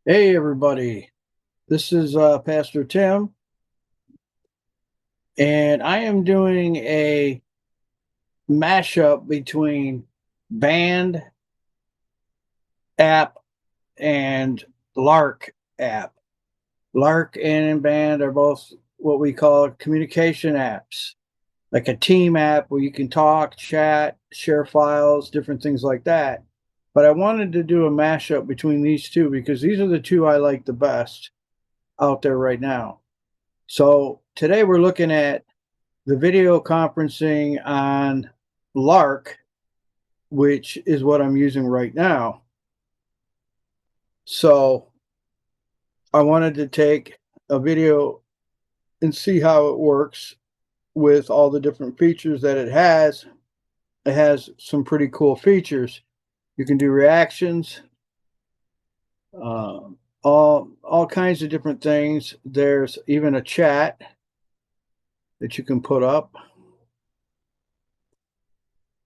Hey, everybody. This is Pastor Tim, and I am doing a mashup between Band app and Lark app. Lark and Band are both what we call communication apps, like a team app where you can talk, chat, share files, different things like that. But I wanted to do a mashup between these two because these are the two I like the best out there right now. So today we're looking at the video conferencing on Lark, which is what I'm using right now. So I wanted to take a video and see how it works with all the different features that it has. It has some pretty cool features. You can do reactions, uh, all kinds of different things. There's even a chat that you can put up.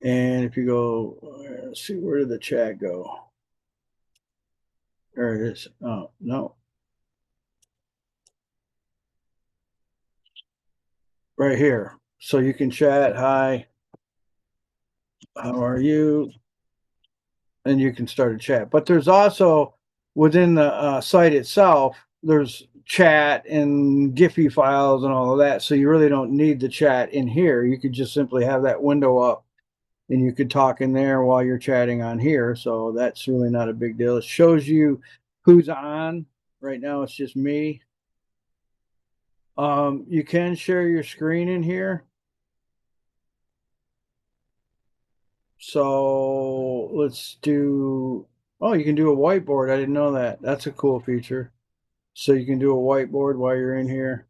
And if you go, let's see, where did the chat go? There it is. Oh, no, right here. So you can chat, hi, how are you? And you can start a chat. But there's also within the site itself, there's chat and Giphy files and all of that. So you really don't need the chat in here. You could just simply have that window up and you could talk in there while you're chatting on here. So that's really not a big deal. It shows you who's on. Right now, it's just me. You can share your screen in here. So let's do, oh, you can do a whiteboard. I didn't know that. That's a cool feature. So you can do a whiteboard while you're in here.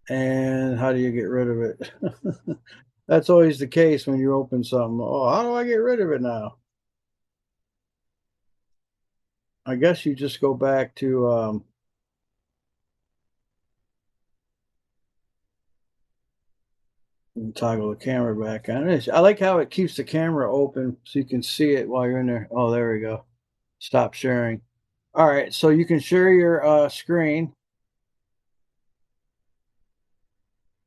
And how do you get rid of it? That's always the case when you open something. Oh, how do I get rid of it now? I guess you just go back to and toggle the camera back on. I like how it keeps the camera open so you can see it while you're in there. Oh, there we go. Stop sharing. All right, so you can share your screen.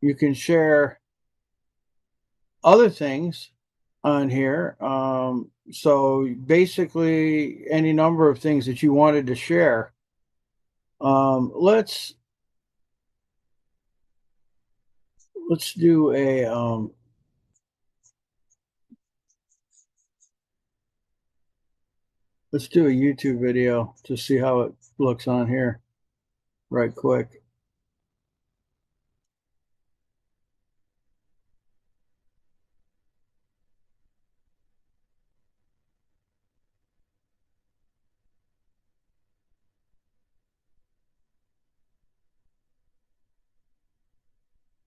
You can share other things on here. So basically, any number of things that you wanted to share. Let's do a let's do a YouTube video to see how it looks on here right quick.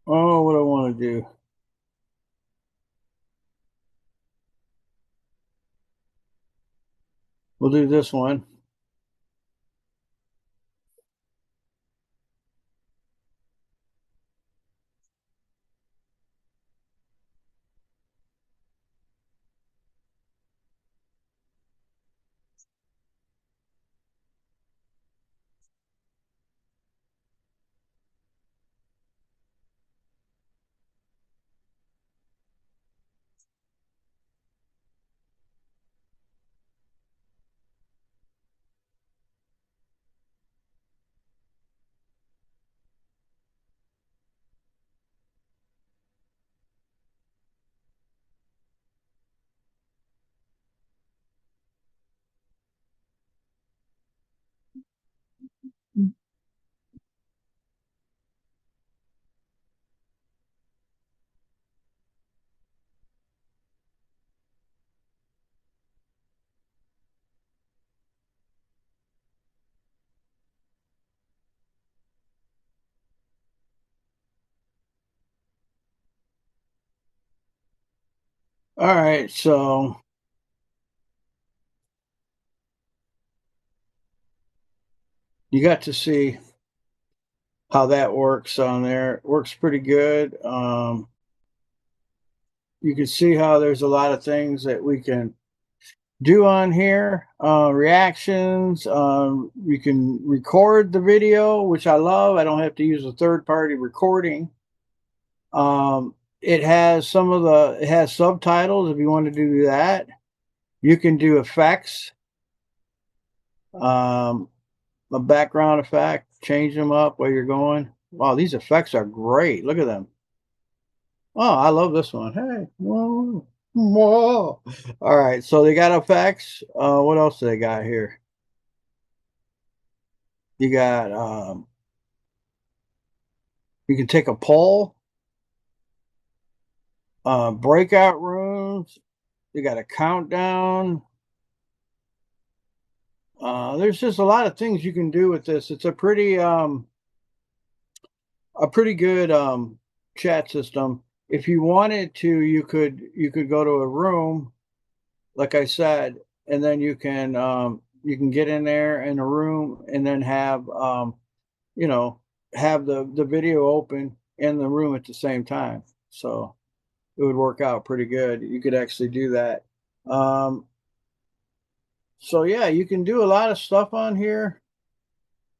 Oh, what I want to do. We'll do this one. All right, so you got to see how that works on there. It works pretty good. you can see how there's a lot of things that we can do on here. Reactions. You can record the video, which I love. I don't have to use a third party recording. It has it has subtitles if you want to do that. You can do effects, um, a background effect, change them up where you're going. Wow, these effects are great. Look at them. Oh, I love this one. Hey, whoa, whoa. All right, so they got effects. What else do they got here? You got you can take a poll, breakout rooms. You got a countdown. There's just a lot of things you can do with this. It's a pretty good chat system. If you wanted to, you could go to a room, like I said, and then you can get in there in a room and then have you know have the video open in the room at the same time. So it would work out pretty good. You could actually do that. Um, so yeah, you can do a lot of stuff on here.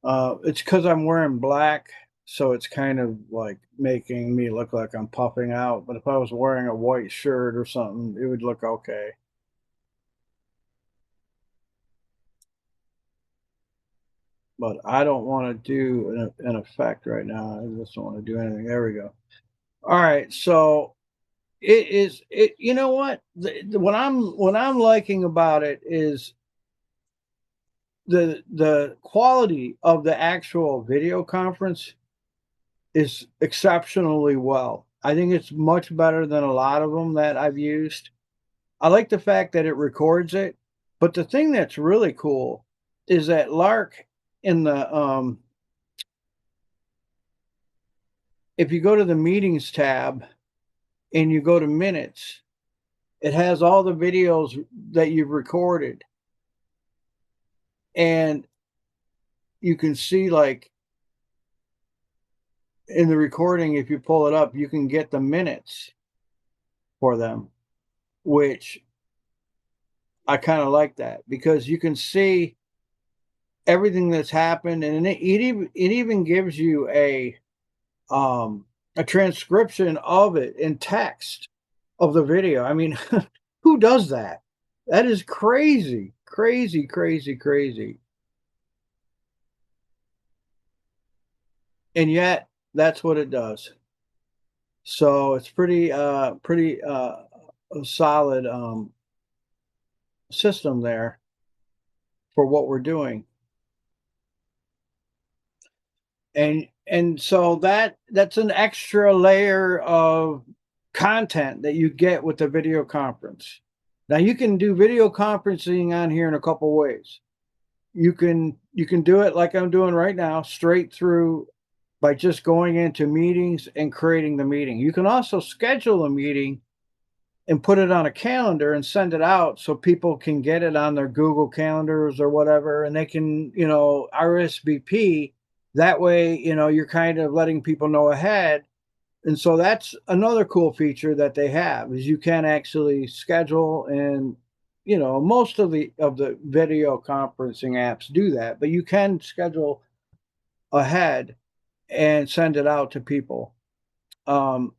It's because I'm wearing black, so it's kind of like making me look like I'm puffing out. But if I was wearing a white shirt or something, it would look okay. But I don't want to do an effect right now. I just don't want to do anything. There we go. All right, so it. You know what? What I'm liking about it is the quality of the actual video conference is exceptionally well. I think it's much better than a lot of them that I've used. I like the fact that it records it, but the thing that's really cool is that Lark in the if you go to the meetings tab and you go to minutes, it has all the videos that you've recorded, and you can see like in the recording, if you pull it up, you can get the minutes for them, which I kind of like that because you can see everything that's happened, and it even gives you a transcription of it in text of the video. I mean, who does that? That is crazy, crazy, crazy, crazy. And yet that's what it does. So it's pretty a solid system there for what we're doing. And so that's an extra layer of content that you get with the video conference. Now you can do video conferencing on here in a couple ways. You can do it like I'm doing right now, straight through by just going into meetings and creating the meeting. You can also schedule a meeting and put it on a calendar and send it out so people can get it on their Google calendars or whatever, and they can, RSVP. That way, you're kind of letting people know ahead. And so that's another cool feature that they have is you can actually schedule, and most of the video conferencing apps do that, but you can schedule ahead and send it out to people. Um,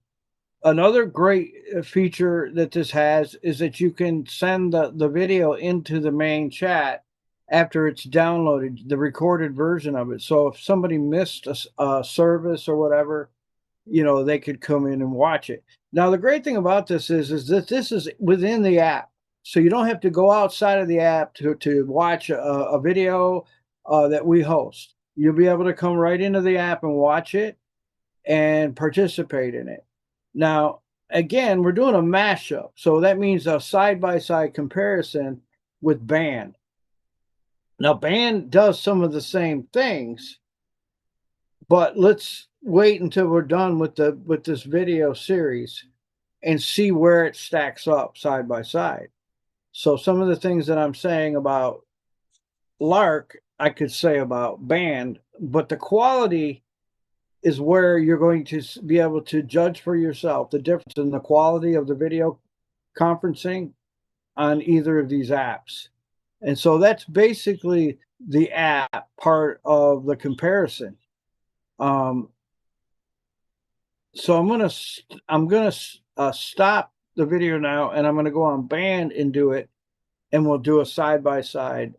Another great feature that this has is that you can send the video into the main chat after it's downloaded, the recorded version of it. So if somebody missed a service or whatever, they could come in and watch it. Now, the great thing about this is that this is within the app. So you don't have to go outside of the app to watch a video that we host. You'll be able to come right into the app and watch it and participate in it. Now, again, we're doing a mashup. So that means a side-by-side comparison with band. Now, band does some of the same things, but let's wait until we're done with this video series and see where it stacks up side by side. So some of the things that I'm saying about Lark, I could say about band, but the quality is where you're going to be able to judge for yourself the difference in the quality of the video conferencing on either of these apps. And so that's basically the app part of the comparison. Um, so I'm gonna stop the video now, and I'm gonna go on Band and do it, and we'll do a side by side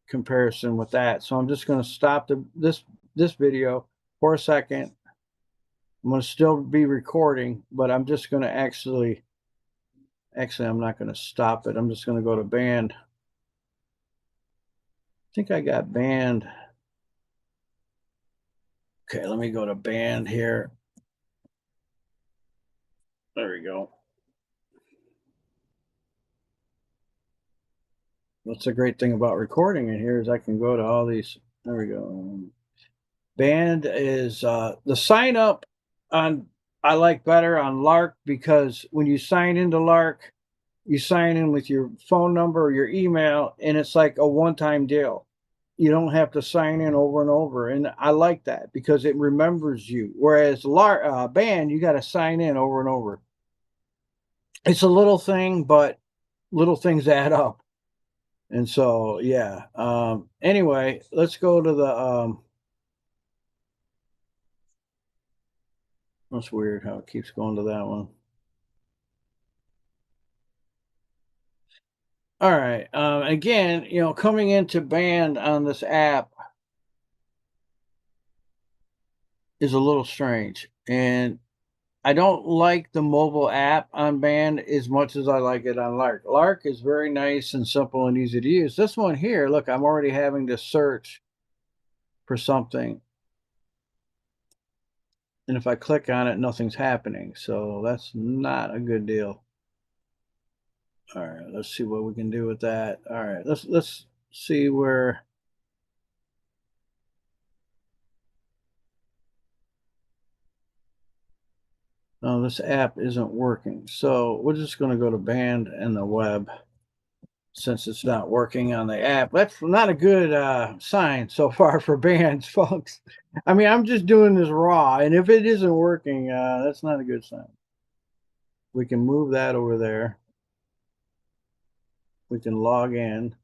comparison with that. So I'm just gonna stop this video for a second. I'm gonna still be recording, but I'm just gonna actually I'm not gonna stop it. I'm just gonna go to Band. I think I got Band. Okay, let me go to Band here. There we go. What's the great thing about recording in here is I can go to all these. There we go. Band is the sign up on I like better on Lark because when you sign into Lark, you sign in with your phone number or your email, and it's like a one-time deal. You don't have to sign in over and over, and I like that because it remembers you. Whereas Lark Band, you got to sign in over and over. It's a little thing, but little things add up. And so, yeah. Anyway, let's go to the. That's weird how it keeps going to that one. All right. Again, coming into Band on this app is a little strange, and I don't like the mobile app on Band as much as I like it on Lark. Lark is very nice and simple and easy to use. This one here, look, I'm already having to search for something. And if I click on it, nothing's happening. So that's not a good deal. All right, let's see what we can do with that. All right, let's see where. No, this app isn't working. So we're just going to go to Band and the web since it's not working on the app. That's not a good sign so far for Bands, folks. I mean, I'm just doing this raw, and if it isn't working, that's not a good sign. We can move that over there. We can log in.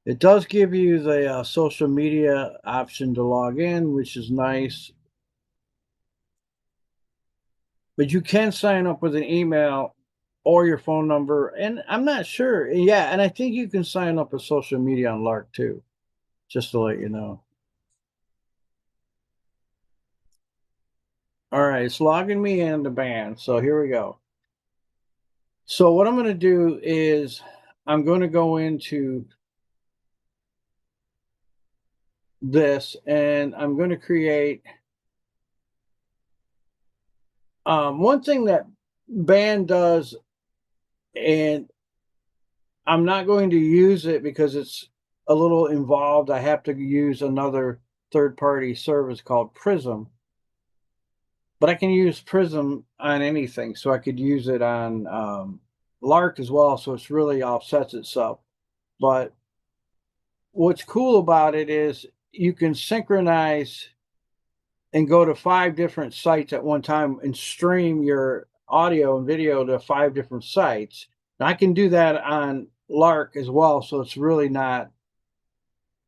It does give you the social media option to log in, which is nice. But you can sign up with an email or your phone number. And I'm not sure. Yeah, and I think you can sign up with social media on Lark too, just to let you know. All right, it's logging me in the Band. So here we go. So what I'm going to do is I'm going to go into this and I'm going to create one thing that Band does, and I'm not going to use it because it's a little involved. I have to use another third-party service called Prism, but I can use Prism on anything. So I could use it on Lark as well. So it's really offsets itself. But what's cool about it is you can synchronize and go to 5 different sites at one time and stream your audio and video to 5 different sites. Now I can do that on Lark as well, so it's really not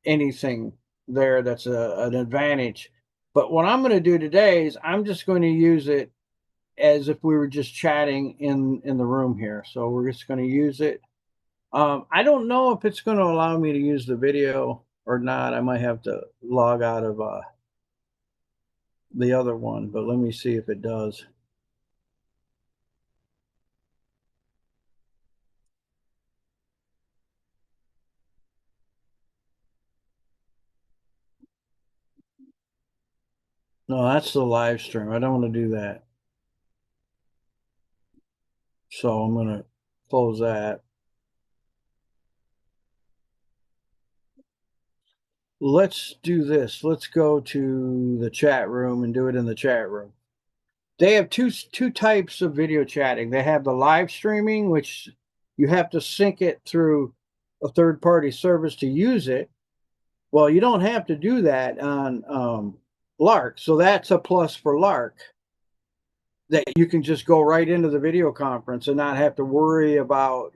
anything there that's an advantage. But what I'm going to do today is I'm just going to use it as if we were just chatting in the room here. So we're just going to use it. I don't know if it's going to allow me to use the video or not. I might have to log out of the other one, but let me see if it does. No, that's the live stream. I don't want to do that. So I'm going to close that. Let's do this. Let's go to the chat room and do it in the chat room. They have two types of video chatting. They have the live streaming, which you have to sync it through a third-party service to use it. Well, you don't have to do that on Lark. So that's a plus for Lark, that you can just go right into the video conference and not have to worry about,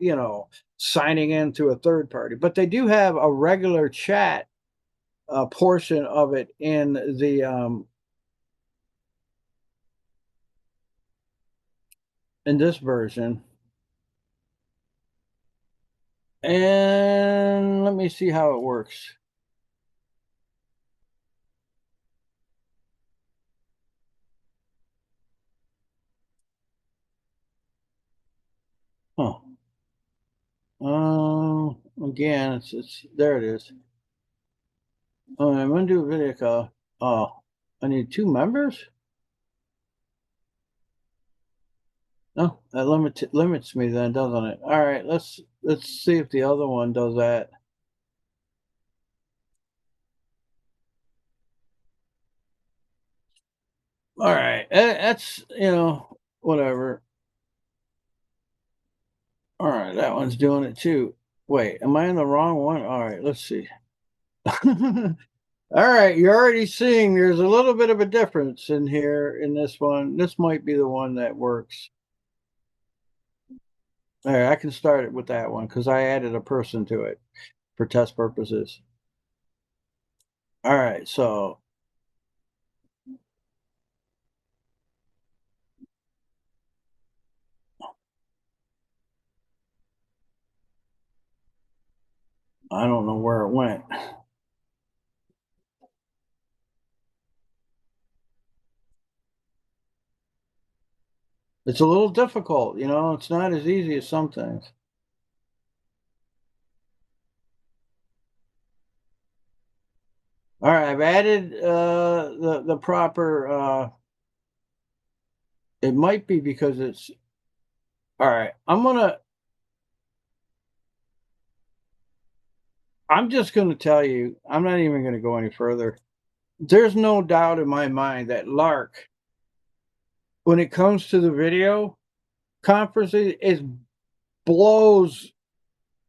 signing into a third party. But they do have a regular chat portion of it in this version. And let me see how it works. Huh. Again, it's there it is. Oh, I'm gonna do a video call. Oh, I need two members? No, that limits me then, doesn't it? All right, let's see if the other one does that. All right, that's whatever. All right, that one's doing it too. Wait, am I in the wrong one? All right, let's see. All right, you're already seeing there's a little bit of a difference in here in this one. This might be the one that works. All right, I can start it with that one because I added a person to it for test purposes. All right, so I don't know where it went. It's a little difficult, it's not as easy as some things. All right, I've added the proper it might be because it's all right. I'm just gonna tell you, I'm not even gonna go any further. There's no doubt in my mind that Lark, when it comes to the video conferencing, it blows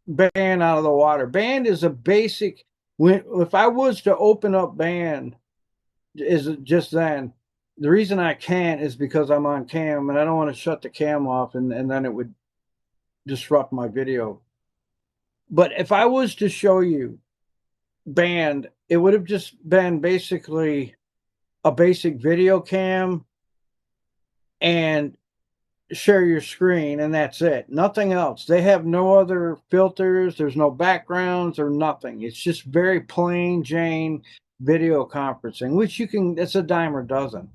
Band out of the water. Band is a basic when if I was to open up Band is just then, the reason I can't is because I'm on cam and I don't want to shut the cam off and then it would disrupt my video. But if I was to show you Band, it would have just been basically a basic video cam and share your screen, and that's it. Nothing else. They have no other filters. There's no backgrounds or nothing. It's just very plain Jane video conferencing, which it's a dime a dozen.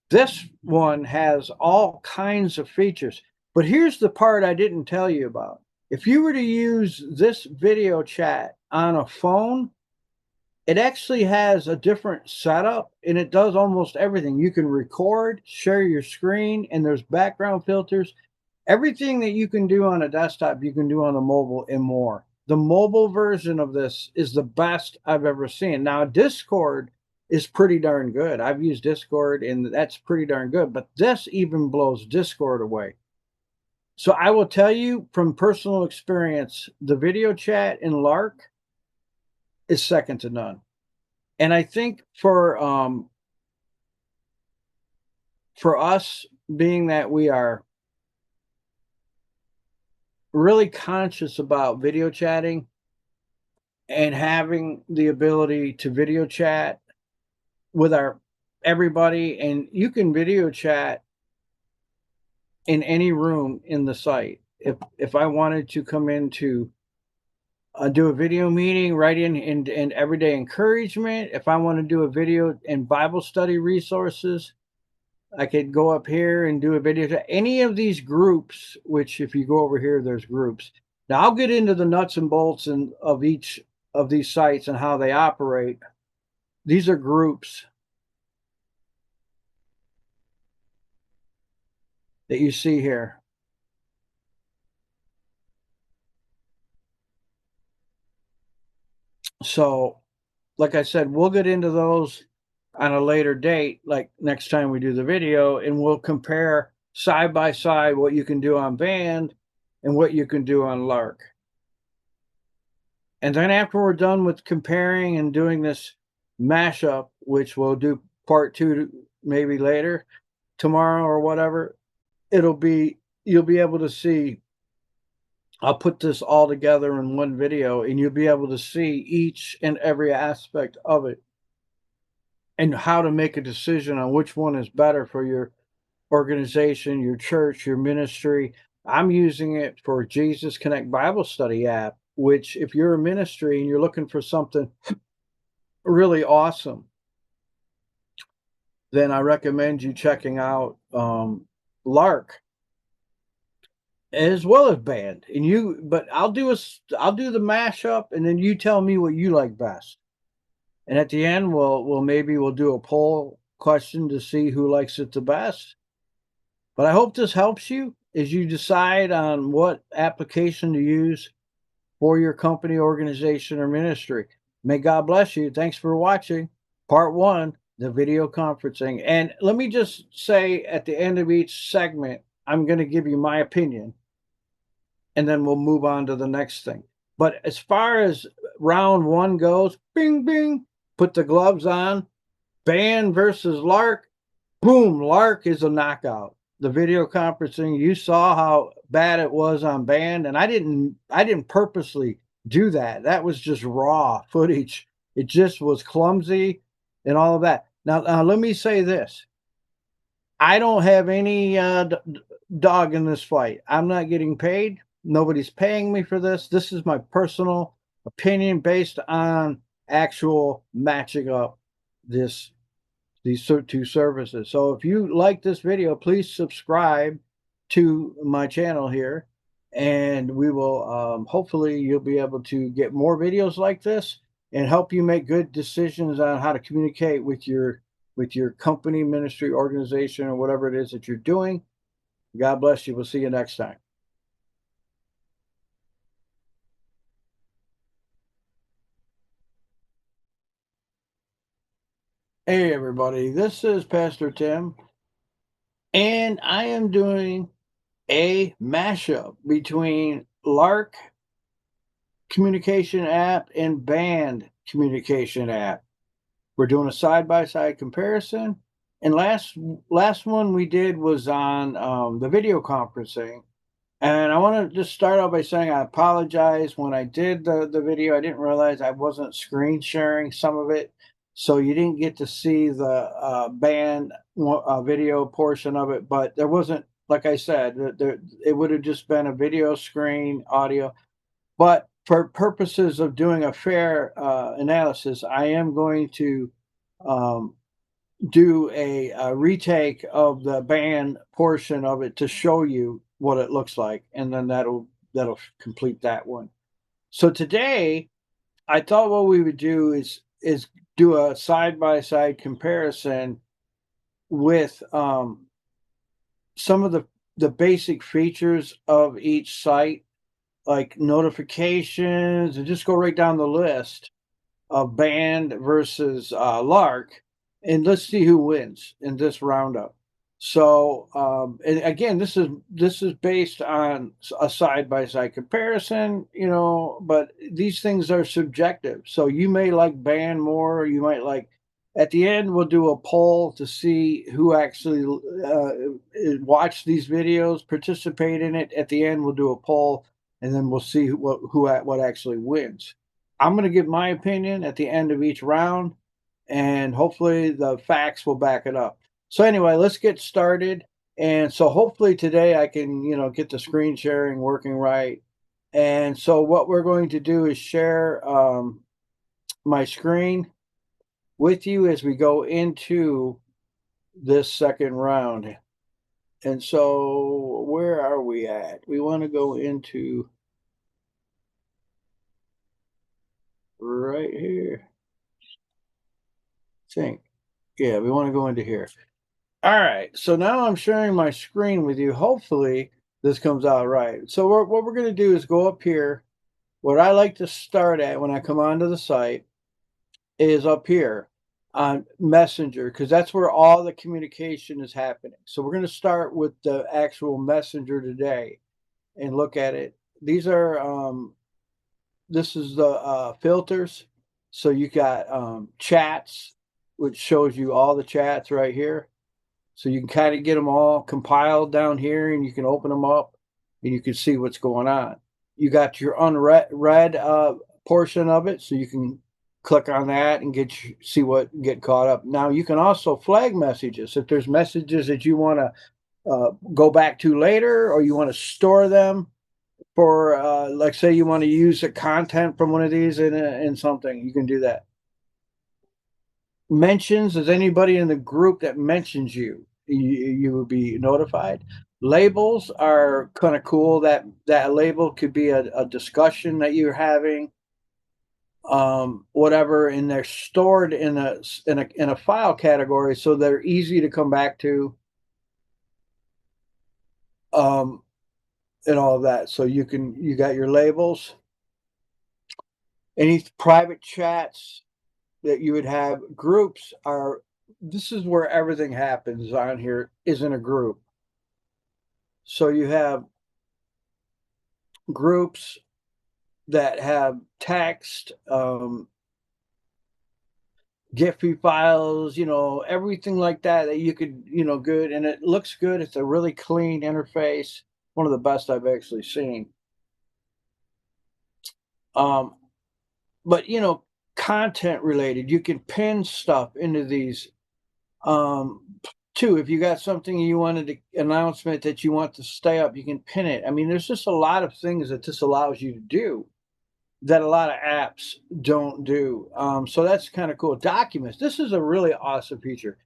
This one has all kinds of features. But here's the part I didn't tell you about. If you were to use this video chat on a phone, it actually has a different setup and it does almost everything. You can record, share your screen, and there's background filters. Everything that you can do on a desktop, you can do on a mobile and more. The mobile version of this is the best I've ever seen. Now, Discord is pretty darn good. I've used Discord and that's pretty darn good, but this even blows Discord away. So I will tell you from personal experience, the video chat in Lark is second to none. And I think for us, being that we are really conscious about video chatting and having the ability to video chat with our everybody, and you can video chat in any room in the site. If I wanted to come into do a video meeting right in everyday encouragement, if I want to do a video and Bible study resources, I could go up here and do a video to any of these groups, which if you go over here, there's groups. Now I'll get into the nuts and bolts of each of these sites and how they operate. These are groups that you see here. So, like I said, we'll get into those on a later date, like next time we do the video, and we'll compare side by side what you can do on Band and what you can do on Lark. And then after we're done with comparing and doing this mashup, which we'll do part two maybe later, tomorrow or whatever, it'll be you'll be able to see. I'll put this all together in one video and you'll be able to see each and every aspect of it and how to make a decision on which one is better for your organization, your church, your ministry. I'm using it for Jesus Connect Bible Study app, which if you're a ministry and you're looking for something really awesome, then I recommend you checking out Lark as well as Band. And but I'll do the mashup, and then you tell me what you like best. And at the end, we'll do a poll question to see who likes it the best. But I hope this helps you as you decide on what application to use for your company, organization, or ministry. May God bless you. Thanks for watching part one, the video conferencing. And let me just say at the end of each segment, I'm going to give you my opinion, and then we'll move on to the next thing. But as far as round one goes, bing, bing, put the gloves on, Band versus Lark, boom, Lark is a knockout. The video conferencing, you saw how bad it was on Band, and I didn't purposely do that. That was just raw footage. It just was clumsy and all of that. Now let me say this. I don't have any dog in this fight. I'm not getting paid. Nobody's paying me for this. This is my personal opinion based on actual matching up these two services. So if you like this video, please subscribe to my channel here, and we will hopefully you'll be able to get more videos like this and help you make good decisions on how to communicate with your company, ministry, organization, or whatever it is that you're doing. God bless you. We'll see you next time. Hey everybody, this is Pastor Tim, and I am doing a mashup between Lark communication app and Band communication app. We're doing a side-by-side comparison, and last one we did was on the video conferencing. And I want to just start off by saying I apologize. When I did the video, I didn't realize I wasn't screen sharing some of it. So you didn't get to see the band video portion of it. But there wasn't, like I said, it would have just been a video screen audio. But for purposes of doing a fair analysis, I am going to um, do a retake of the band portion of it to show you what it looks like, and then that'll complete that one. So today, I thought what we would do is do a side by side comparison with some of the basic features of each site, like notifications, and just go right down the list of Band versus Lark, and let's see who wins in this roundup. So, and again, this is based on a side by side comparison, but these things are subjective. So you may like Band more, you might like. At the end, we'll do a poll to see who actually watched these videos, participate in it. At the end, we'll do a poll, and then we'll see what actually wins. I'm going to give my opinion at the end of each round, and hopefully the facts will back it up. So anyway, let's get started. And so hopefully today I can, get the screen sharing working right. And so what we're going to do is share my screen with you as we go into this second round. And so where are we at? We want to go into right here. Yeah, we want to go into here. All right, so now I'm sharing my screen with you. Hopefully this comes out right. So what we're going to do is go up here. What I like to start at when I come onto the site is up here on Messenger, because that's where all the communication is happening. So we're going to start with the actual Messenger today and look at it. These are this is the filters. So you got chats, which shows you all the chats right here. So you can kind of get them all compiled down here, and you can open them up and you can see what's going on. You got your unread portion of it, so you can click on that and get caught up. Now you can also flag messages if there's messages that you want to go back to later, or you want to store them for, like, say you want to use the content from one of these in something, you can do that. Mentions, is anybody in the group that mentions you, you will be notified. Labels are kind of cool. That label could be a discussion that you're having, whatever, and they're stored in a file category, so they're easy to come back to, um, and all of that. So you got your labels. Any private chats that you would have. Groups are, this is where everything happens on here, is in a group. So you have groups that have text, Giphy files, everything like that that you could, good, and it looks good. It's a really clean interface, one of the best I've actually seen. Um, but content related, you can pin stuff into these. Too, if you got something you wanted to announcement that you want to stay up, you can pin it. I mean, there's just a lot of things that this allows you to do that a lot of apps don't do. So that's kind of cool. Documents. This is a really awesome feature.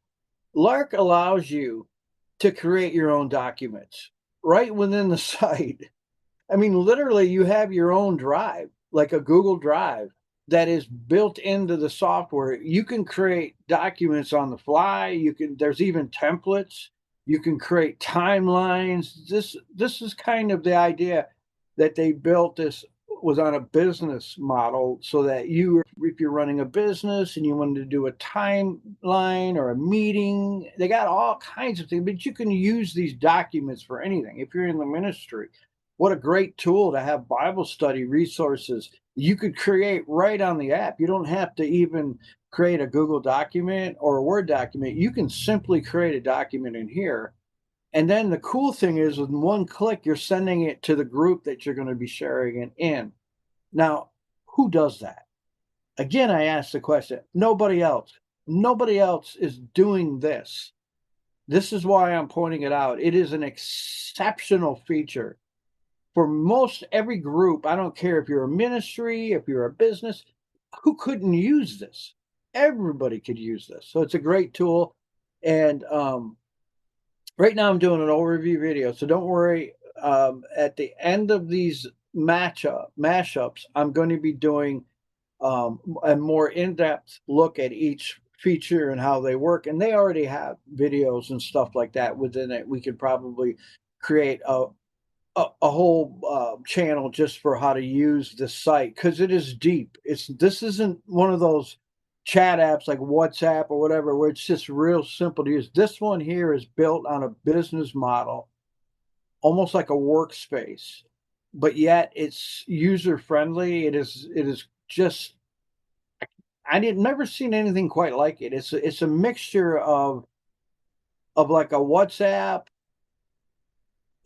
Lark allows you to create your own documents right within the site. I mean, literally, you have your own drive, like a Google Drive, that is built into the software. You can create documents on the fly. There's even templates. You can create timelines. This is kind of the idea that they built. This was on a business model, so that if you're running a business and you wanted to do a timeline or a meeting, they got all kinds of things, but you can use these documents for anything. If you're in the ministry, what a great tool to have Bible study resources you could create right on the app. You don't have to even create a Google document or a Word document. You can simply create a document in here. And then the cool thing is, with one click, you're sending it to the group that you're going to be sharing it in. Now, who does that? Again, I ask the question, nobody else. Nobody else is doing this. This is why I'm pointing it out. It is an exceptional feature for most every group. I don't care if you're a ministry, if you're a business, who couldn't use this? Everybody could use this. So it's a great tool. And right now I'm doing an overview video. So don't worry. At the end of these mashups, I'm going to be doing a more in-depth look at each feature and how they work. And they already have videos and stuff like that within it. We could probably create a whole channel just for how to use the site, because it is deep. This isn't one of those chat apps like WhatsApp or whatever where it's just real simple to use. This one here is built on a business model, almost like a workspace, but yet it's user friendly. It is just, I did never seen anything quite like it. It's a mixture of like a WhatsApp.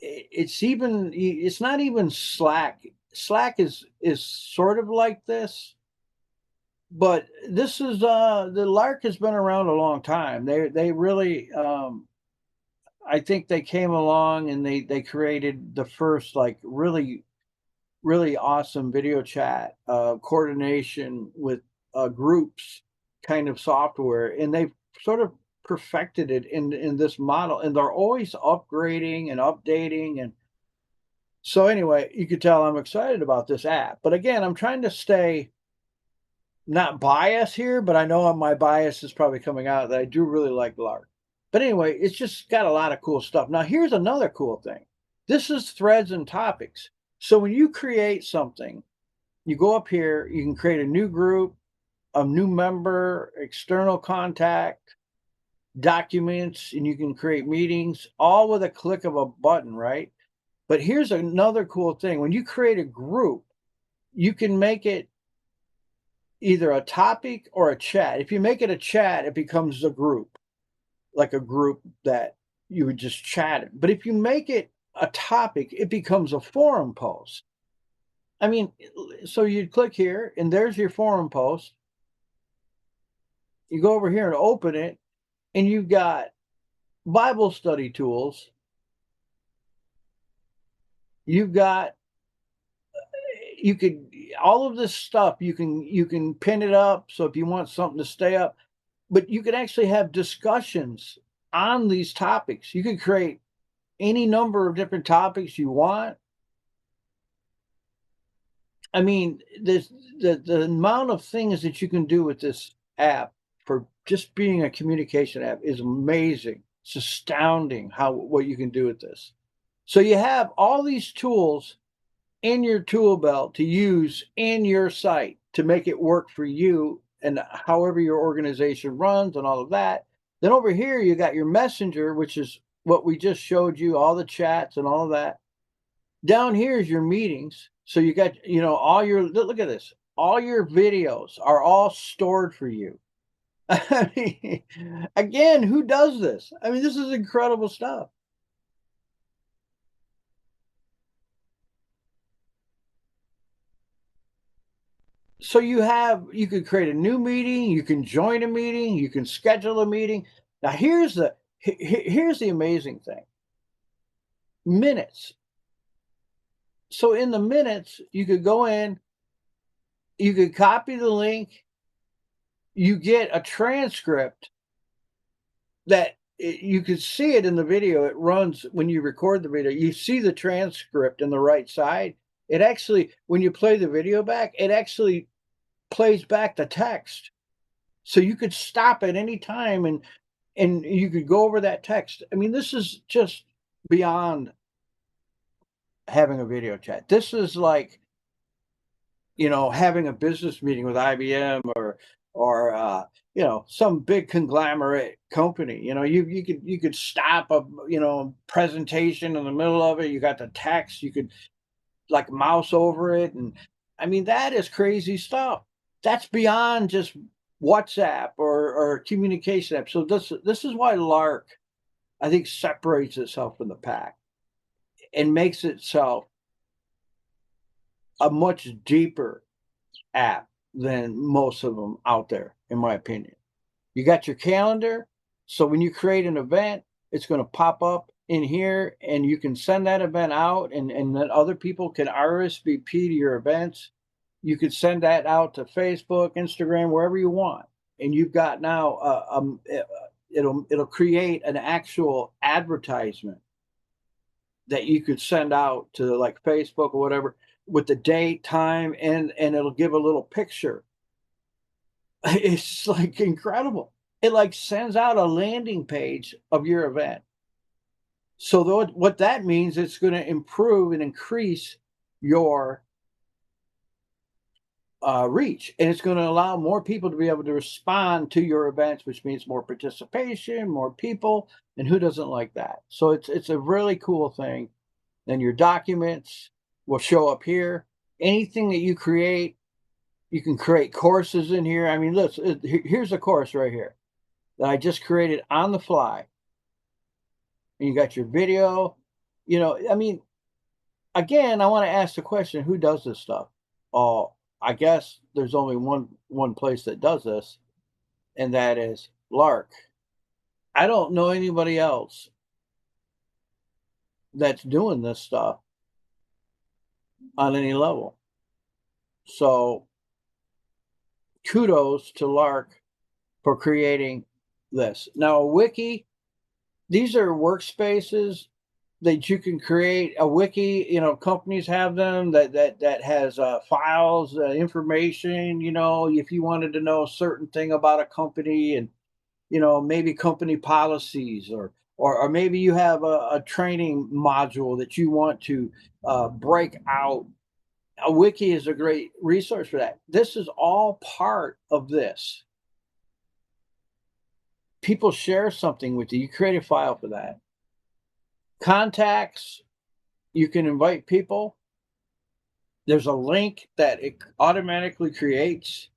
It's not even Slack. Slack is sort of like this, but this is the Lark has been around a long time. They really, I think they came along and they created the first, like, really awesome video chat coordination with groups kind of software, and they've sort of perfected it in this model, and they're always upgrading and updating. And so anyway, you could tell I'm excited about this app. But again, I'm trying to stay not biased here, but I know my bias is probably coming out that I do really like Lark. But anyway, it's just got a lot of cool stuff. Now, here's another cool thing. This is threads and topics. So when you create something, you go up here, you can create a new group, a new member, external contact, documents, and you can create meetings all with a click of a button, right? But here's another cool thing. When you create a group, you can make it either a topic or a chat. If you make it a chat, it becomes a group, like a group that you would just chat in. But if you make it a topic, it becomes a forum post. I mean, so you'd click here and there's your forum post. You go over here and open it, and you've got Bible study tools. You've got you could all of this stuff you can pin it up so if you want something to stay up, but you can actually have discussions on these topics. You could create any number of different topics you want. I mean, the amount of things that you can do with this app for just being a communication app is amazing. It's astounding how what you can do with this. So you have all these tools in your tool belt to use in your site to make it work for you and however your organization runs and all of that. Then over here, you got your messenger, which is what we just showed you, all the chats and all of that. Down here is your meetings. So you got, all your, look at this, all your videos are all stored for you. I mean, again, who does this? I mean, this is incredible stuff. So you could create a new meeting, you can join a meeting, you can schedule a meeting. Now here's the amazing thing. Minutes. So in the minutes, you could go in, you could copy the link, you get a transcript that you could see it in the video. It runs when you record the video. You see the transcript in the right side. It actually, when you play the video back, it actually plays back the text. So you could stop at any time and you could go over that text. I mean, this is just beyond having a video chat. This is like, having a business meeting with IBM or some big conglomerate company. You could stop a presentation in the middle of it. You got the text. You could like mouse over it, and I mean that is crazy stuff. That's beyond just WhatsApp or communication app. So this is why Lark, I think, separates itself from the pack and makes itself a much deeper app than most of them out there, in my opinion. You got your calendar, so when you create an event, it's going to pop up in here, and you can send that event out, and then other people can RSVP to your events. You could send that out to Facebook, Instagram, wherever you want, and you've got now it'll create an actual advertisement that you could send out to like Facebook or whatever with the date, time, and it'll give a little picture. It's like incredible. It like sends out a landing page of your event. So what that means, it's going to improve and increase your reach, and it's going to allow more people to be able to respond to your events, which means more participation, more people, and who doesn't like that? So it's a really cool thing. Then your documents will show up here. Anything that you create, you can create courses in here. I mean, look, here's a course right here that I just created on the fly. And you got your video. I mean, again, I want to ask the question, who does this stuff? Oh, I guess there's only one place that does this, and that is Lark. I don't know anybody else that's doing this stuff on any level. So kudos to Lark for creating this. Now, a wiki, these are workspaces that you can create. A wiki, companies have them that has files, information. If you wanted to know a certain thing about a company, and maybe company policies, or maybe you have a training module that you want to break out. A wiki is a great resource for that. This is all part of this. People share something with you, you create a file for that. Contacts, you can invite people. There's a link that it automatically creates.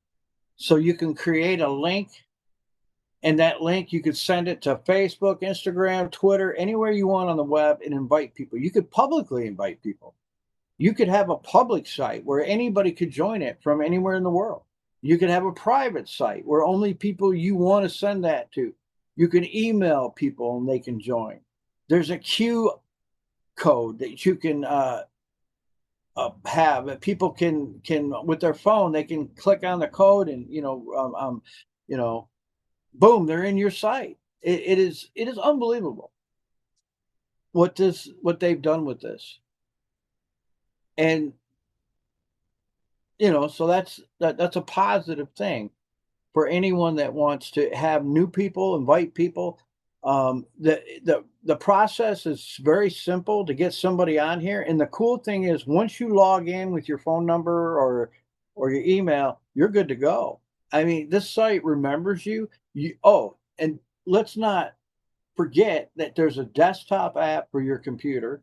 So you can create a link, and that link you could send it to Facebook, Instagram, Twitter, anywhere you want on the web and invite people. You could publicly invite people. You could have a public site where anybody could join it from anywhere in the world. You could have a private site where only people you want to send that to. You can email people and they can join. There's a Q code that you can have that people can with their phone. They can click on the code and you know, boom, they're in your site. It is unbelievable what they've done with this, and so that's a positive thing for anyone that wants to have new people, invite people. The process is very simple to get somebody on here, and the cool thing is once you log in with your phone number or your email, you're good to go. I mean, this site remembers you. And let's not forget that there's a desktop app for your computer,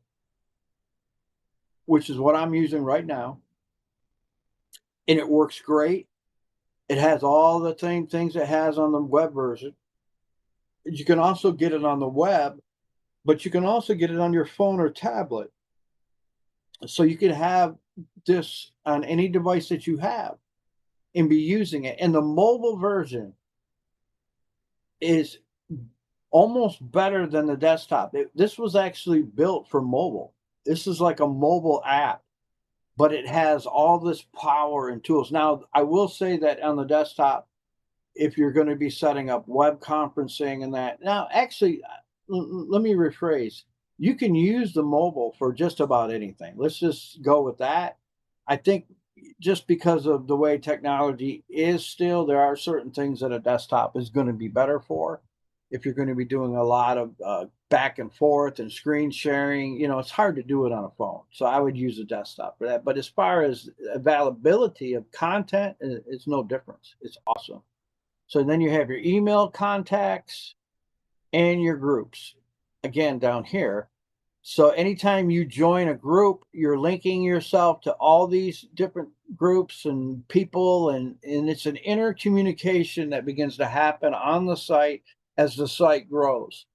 which is what I'm using right now, and it works great. It has all the same things it has on the web version. You can also get it on the web, but you can also get it on your phone or tablet. So you can have this on any device that you have and be using it. And the mobile version is almost better than the desktop. This was actually built for mobile. This is like a mobile app, but it has all this power and tools. Now, I will say that on the desktop, if you're going to be setting up web conferencing and that. Now, actually, let me rephrase. You can use the mobile for just about anything. Let's just go with that. I think just because of the way technology is still, there are certain things that a desktop is going to be better for. If you're going to be doing a lot of back and forth and screen sharing, it's hard to do it on a phone. So I would use a desktop for that. But as far as availability of content, it's no difference. It's awesome. So then you have your email contacts and your groups again down here. So anytime you join a group, you're linking yourself to all these different groups and people, and it's an intercommunication that begins to happen on the site as the site grows.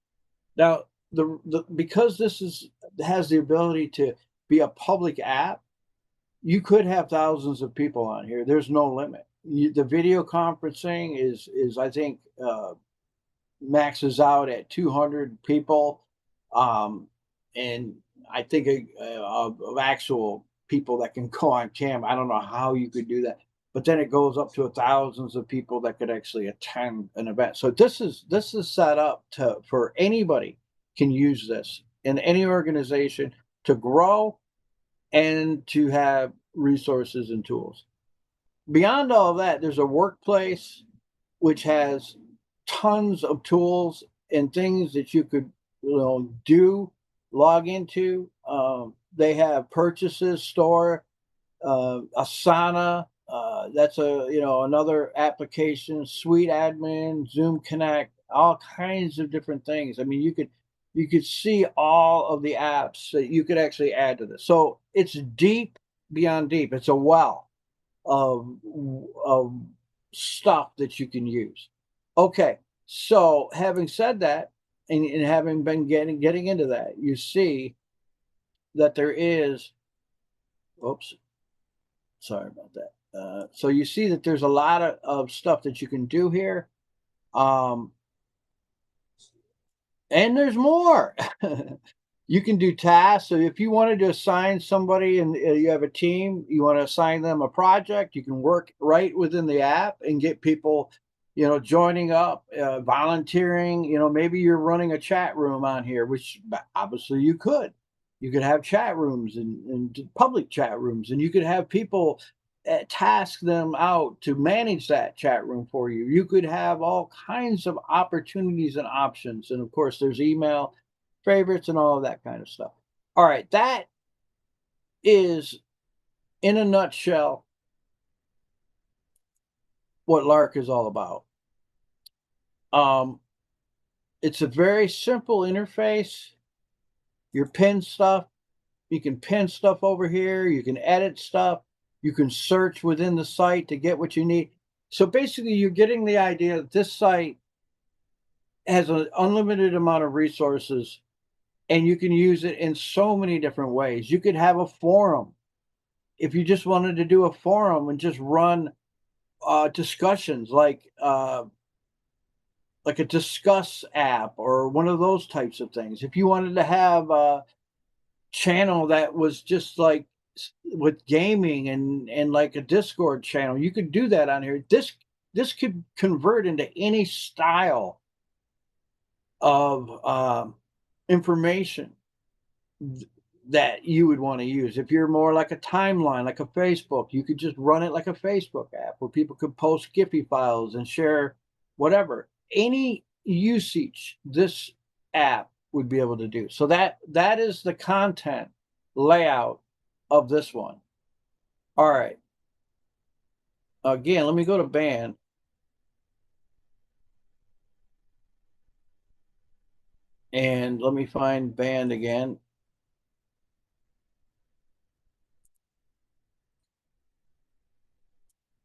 Now, the because this has the ability to be a public app, you could have thousands of people on here. There's no limit. The video conferencing is I think maxes out at 200 people, and I think of actual people that can go on cam. I don't know how you could do that, but then it goes up to thousands of people that could actually attend an event. So this is set up for anybody can use this in any organization to grow and to have resources and tools. Beyond all of that, there's a workplace which has tons of tools and things that you could do, log into. They have purchases, store, Asana. That's another application. Suite Admin, Zoom Connect, all kinds of different things. I mean, you could see all of the apps that you could actually add to this. So it's deep beyond deep. It's a well of stuff that you can use. Okay, so having said that, and having been getting into that, you see that there is. Oops, sorry about that. So you see that there's a lot of stuff that you can do here, um, and there's more. You can do tasks. So if you wanted to assign somebody and you have a team, you want to assign them a project, you can work right within the app and get people, joining up, volunteering. Maybe you're running a chat room on here, which obviously you could. You could have chat rooms and public chat rooms, and you could have people task them out to manage that chat room for you. You could have all kinds of opportunities and options. And of course, there's email favorites and all of that kind of stuff. All right, that is in a nutshell what Lark is all about. Um, it's a very simple interface. Your pin stuff, you can pin stuff over here, you can edit stuff, you can search within the site to get what you need. So basically, you're getting the idea that this site has an unlimited amount of resources and you can use it in so many different ways. You could have a forum if you just wanted to do a forum and just run discussions like a discuss app or one of those types of things. If you wanted to have a channel that was just like with gaming and like a Discord channel, you could do that on here. This could convert into any style of information th- that you would want to use. If you're more like a timeline, like a Facebook, you could just run it like a Facebook app where people could post Giphy files and share whatever. Any usage this app would be able to do. So that is the content layout of this one. All right. Again, let me go to band and let me find band again.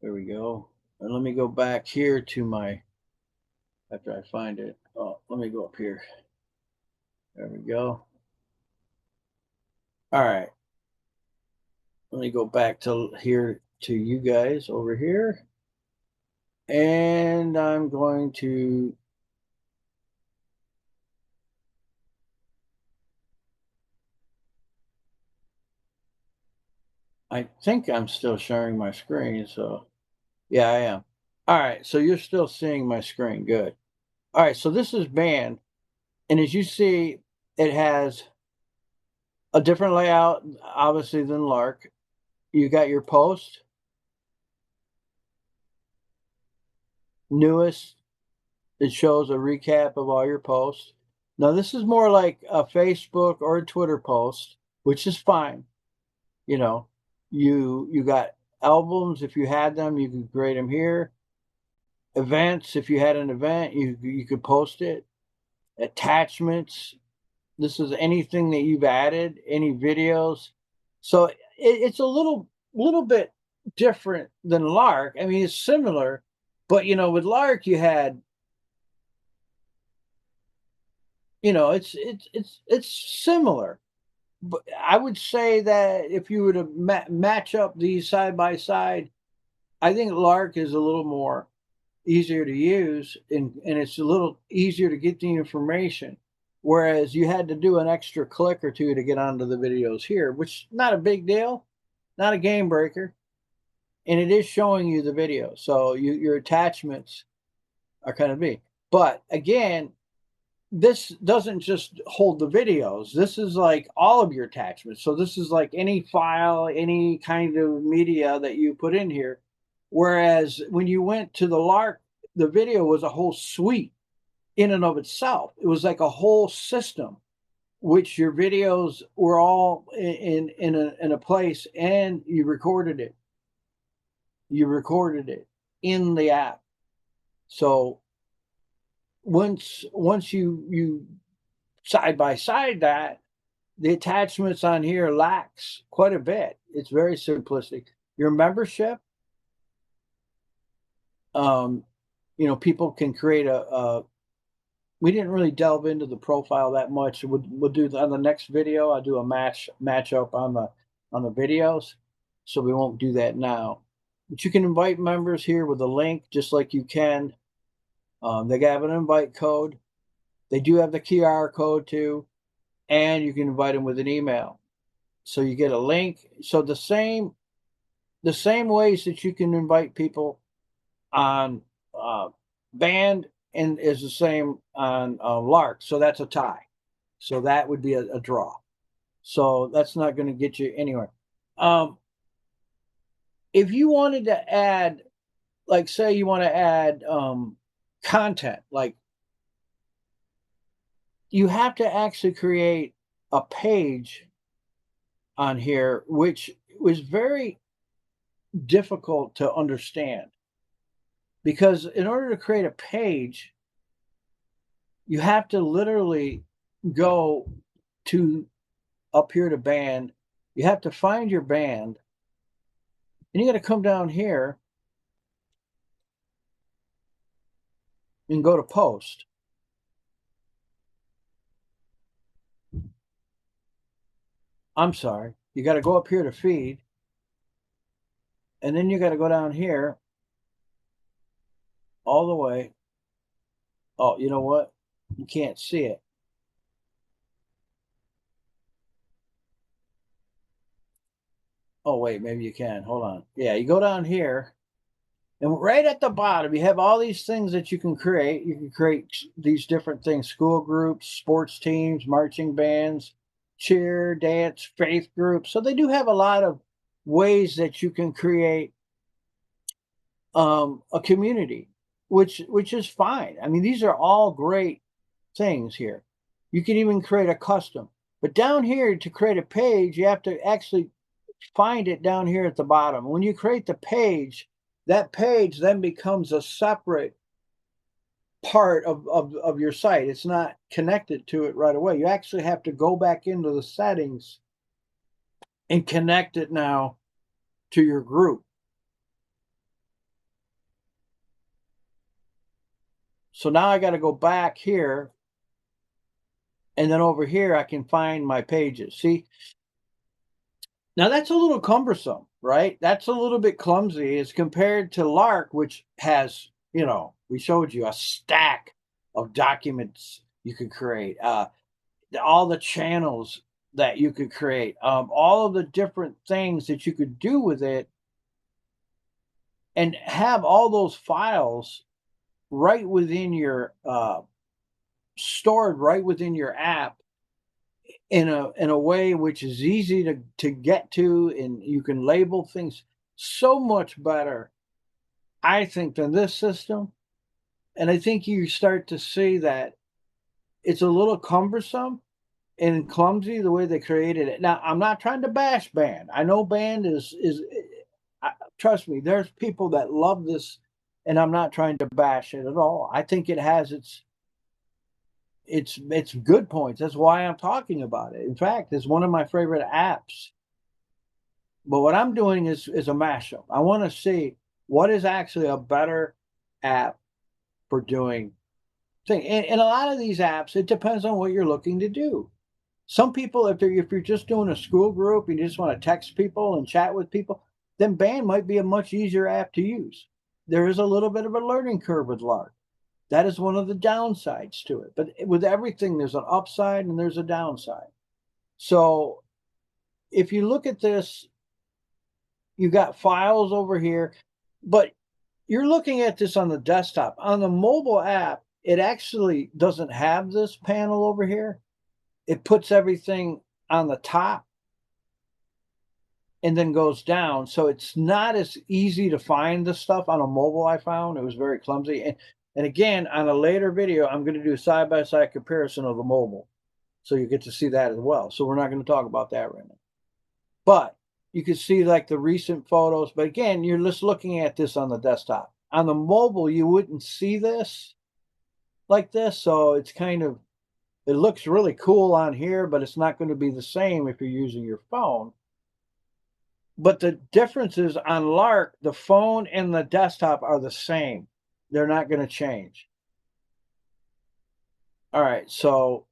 There we go. And let me go back here to my, after I find it. Oh, let me go up here. There we go. All right. Let me go back to here to you guys over here. And I'm going to, I think I'm still sharing my screen. So yeah, I am. All right. So you're still seeing my screen. Good. All right. So this is band. And as you see, it has a different layout, obviously, than Lark. You got your post, newest. It shows a recap of all your posts. Now, this is more like a Facebook or a Twitter post, which is fine. You know, you got albums if you had them, you could grade them here. Events, if you had an event, you could post it. Attachments, this is anything that you've added, any videos. So it's a little bit different than Lark. I mean, it's similar, but with Lark you had, it's similar. But I would say that if you were to match up these side by side, I think Lark is a little more easier to use and it's a little easier to get the information. Whereas you had to do an extra click or two to get onto the videos here, which not a big deal, not a game breaker. And it is showing you the video. So your attachments are kind of big. But again, this doesn't just hold the videos. This is like all of your attachments. So this is like any file, any kind of media that you put in here. Whereas when you went to the Lark, the video was a whole suite in and of itself. It was like a whole system, which your videos were all in a place, and you recorded it. You recorded it in the app. So once you side by side that, the attachments on here lacks quite a bit. It's very simplistic. Your membership, um, people can create a we didn't really delve into the profile that much. We'll do on the next video. I'll do a matchup on the videos, so we won't do that now. But you can invite members here with a link, just like you can. They have an invite code. They do have the QR code too, and you can invite them with an email. So you get a link. So the same ways that you can invite people on Band and is the same on Lark. So that's a tie. So that would be a draw. So that's not going to get you anywhere. Um, if you wanted to add, like, say you want to add content, like you have to actually create a page on here, which was very difficult to understand because in order to create a page, you have to literally go to up here to band. You have to find your band, and you got to come down here, and go to post. I'm sorry. You got to go up here to feed, and then you got to go down here all the way. Oh, you know what? You can't see it. Oh, wait, maybe you can. Hold on. Yeah, you go down here, and right at the bottom, you have all these things that you can create. You can create these different things: school groups, sports teams, marching bands, cheer, dance, faith groups. So they do have a lot of ways that you can create a community, which is fine. I mean, these are all great things here. You can even create a custom. But down here to create a page, you have to actually find it down here at the bottom. When you create the page, that page then becomes a separate part of your site. It's not connected to it right away. You actually have to go back into the settings and connect it now to your group. So now I got to go back here, and then over here I can find my pages. See, now that's a little cumbersome, right? That's a little bit clumsy as compared to Lark, which has, we showed you a stack of documents you could create, all the channels that you could create, all of the different things that you could do with it, and have all those files right within your stored right within your app in a way which is easy to get to, and you can label things so much better, I think, than this system. And I think you start to see that it's a little cumbersome and clumsy the way they created it. Now, I'm not trying to bash Band. I know Band trust me, there's people that love this, and I'm not trying to bash it at all. I think it has it's good points. That's why I'm talking about it. In fact, it's one of my favorite apps. But what I'm doing is a mashup. I want to see what is actually a better app for doing thing. And a lot of these apps, it depends on what you're looking to do. Some people, if you're just doing a school group and you just want to text people and chat with people, then Band might be a much easier app to use. There is a little bit of a learning curve with Lark. That is one of the downsides to it. But with everything, there's an upside and there's a downside. So if you look at this, you got files over here, but you're looking at this on the desktop. On the mobile app, it actually doesn't have this panel over here. It puts everything on the top and then goes down. So it's not as easy to find the stuff on a mobile. I found it was very clumsy. And again, on a later video, I'm going to do a side-by-side comparison of the mobile. So you get to see that as well. So we're not going to talk about that right now. But you can see like the recent photos. But again, you're just looking at this on the desktop. On the mobile, you wouldn't see this like this. So it's kind of, it looks really cool on here, but it's not going to be the same if you're using your phone. But the difference is on Lark, the phone and the desktop are the same. They're not going to change. All right, so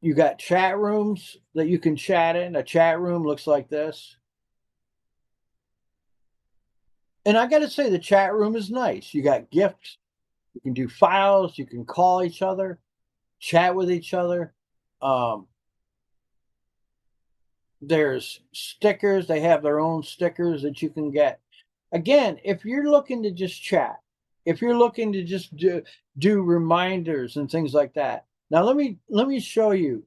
you got chat rooms that you can chat in. A chat room looks like this. And I got to say, the chat room is nice. You got gifts. You can do files. You can call each other, chat with each other. There's stickers. They have their own stickers that you can get. Again, if you're looking to just chat, if you're looking to just do reminders and things like that. Now let me show you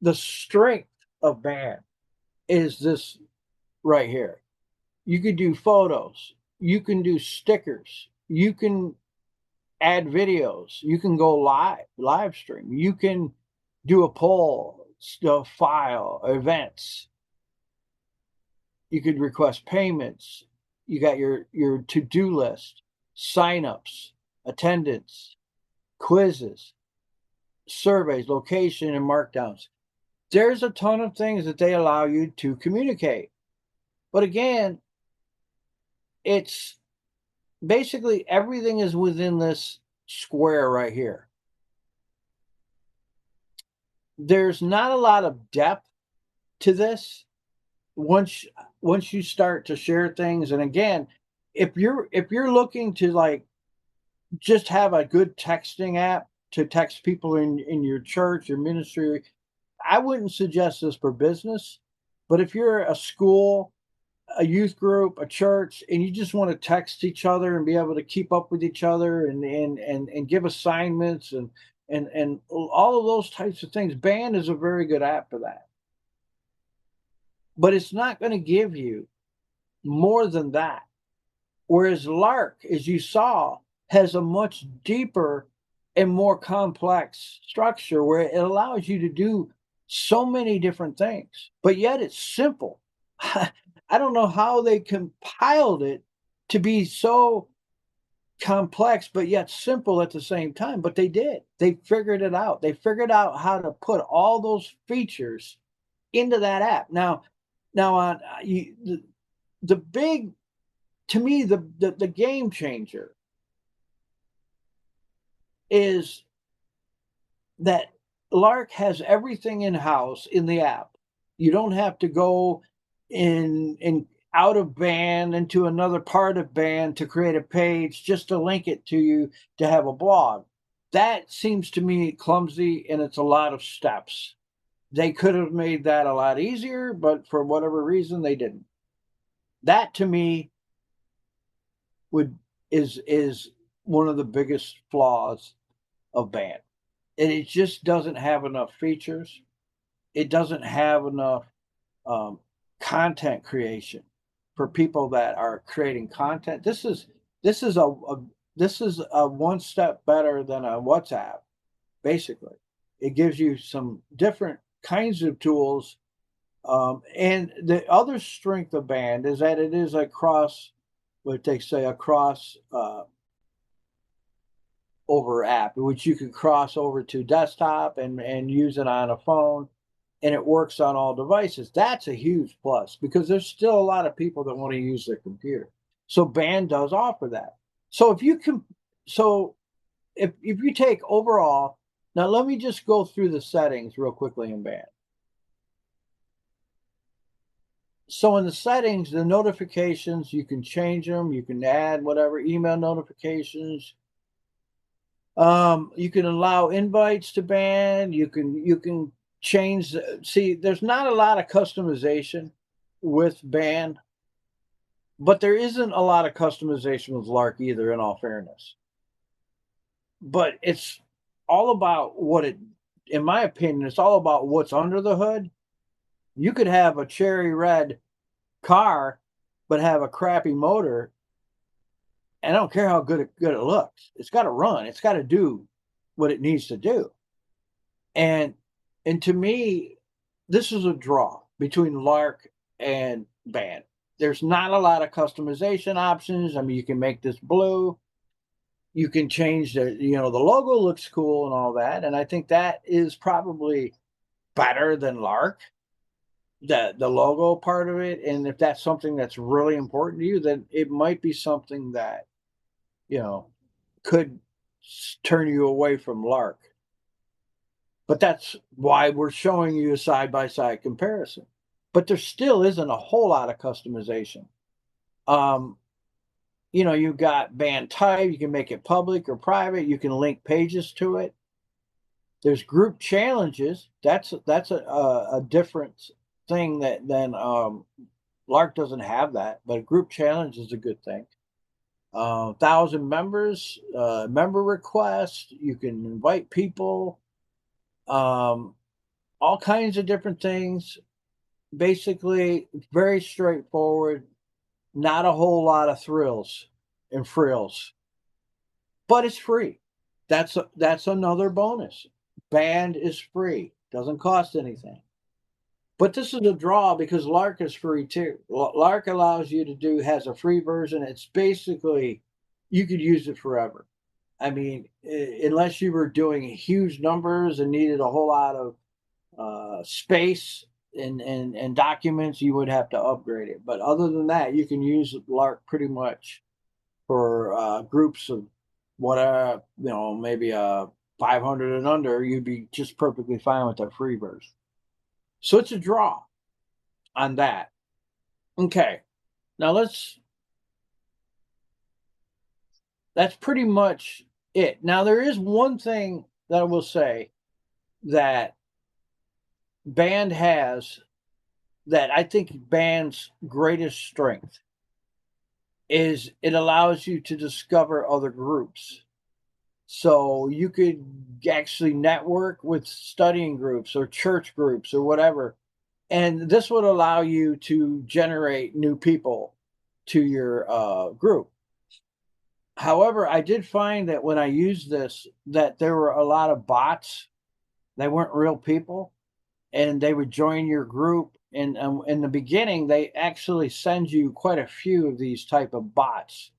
the strength of Band is this right here. You could do photos, you can do stickers, you can add videos, you can go live stream, you can do a poll, stuff, file, events. You could request payments. You got your to-do list, signups, attendance, quizzes, surveys, location, and markdowns. There's a ton of things that they allow you to communicate. But again, it's basically everything is within this square right here. There's not a lot of depth to this once once you start to share things. And again, if you're looking to like just have a good texting app to text people in your church, your ministry, I wouldn't suggest this for business. But if you're a school, a youth group, a church, and you just want to text each other and be able to keep up with each other and give assignments and all of those types of things, Band is a very good app for that. But it's not going to give you more than that. Whereas Lark, as you saw, has a much deeper and more complex structure where it allows you to do so many different things, but yet it's simple. I don't know how they compiled it to be so complex, but yet simple at the same time, but they did. They figured it out. They figured out how to put all those features into that app. Now on the big to me, the game changer is that Lark has everything in house in the app. You don't have to go in out of Band into another part of Band to create a page just to link it to you to have a blog. That seems to me clumsy and it's a lot of steps. They could have made that a lot easier, but for whatever reason they didn't. That to me would is one of the biggest flaws of Band. And it just doesn't have enough features. It doesn't have enough um, content creation for people that are creating content. This is a this is a one step better than a WhatsApp. Basically, it gives you some different kinds of tools. And the other strength of Band is that it is a cross, what they say, a cross over app, which you can cross over to desktop and use it on a phone, and it works on all devices. That's a huge plus because there's still a lot of people that want to use their computer. So Band does offer that. So if you can, so if you take overall, now let me just go through the settings real quickly in Band. So in the settings, the notifications, you can change them, you can add whatever email notifications. You can allow invites to Band. You can change. See, there's not a lot of customization with Band, but there isn't a lot of customization with Lark either. In all fairness, but it's all about what it. In my opinion, it's all about what's under the hood. You could have a cherry red car, but have a crappy motor, and I don't care how good it looks. It's got to run. It's got to do what it needs to do. And to me, this is a draw between Lark and Band. There's not a lot of customization options. I mean, you can make this blue. You can change the logo looks cool and all that. And I think that is probably better than Lark, the logo part of it. And if that's something that's really important to you, then it might be something that, you know, could turn you away from Lark. But that's why we're showing you a side by side comparison. But there still isn't a whole lot of customization. Um, you've got Band type, you can make it public or private, you can link pages to it. There's group challenges. That's a different thing than Lark doesn't have that, but a group challenge is a good thing. 1,000 members, member requests, you can invite people, um, all kinds of different things. Basically, very straightforward, not a whole lot of thrills and frills, but it's free. That's another bonus. Band is free, doesn't cost anything. But this is a draw because Lark is free too. Lark allows you to has a free version. It's basically you could use it forever. I mean, unless you were doing huge numbers and needed a whole lot of space and documents, you would have to upgrade it. But other than that, you can use Lark pretty much for groups of whatever, maybe 500 and under, you'd be just perfectly fine with that free version. So it's a draw on that. Okay. Now that's pretty much it. Now there is one thing that I will say that band has, that I think band's greatest strength is it allows you to discover other groups. So you could actually network with studying groups or church groups or whatever. And this would allow you to generate new people to your group. However, I did find that when I used this, that there were a lot of bots. They weren't real people, and they would join your group. And in the beginning, they actually send you quite a few of these type of bots.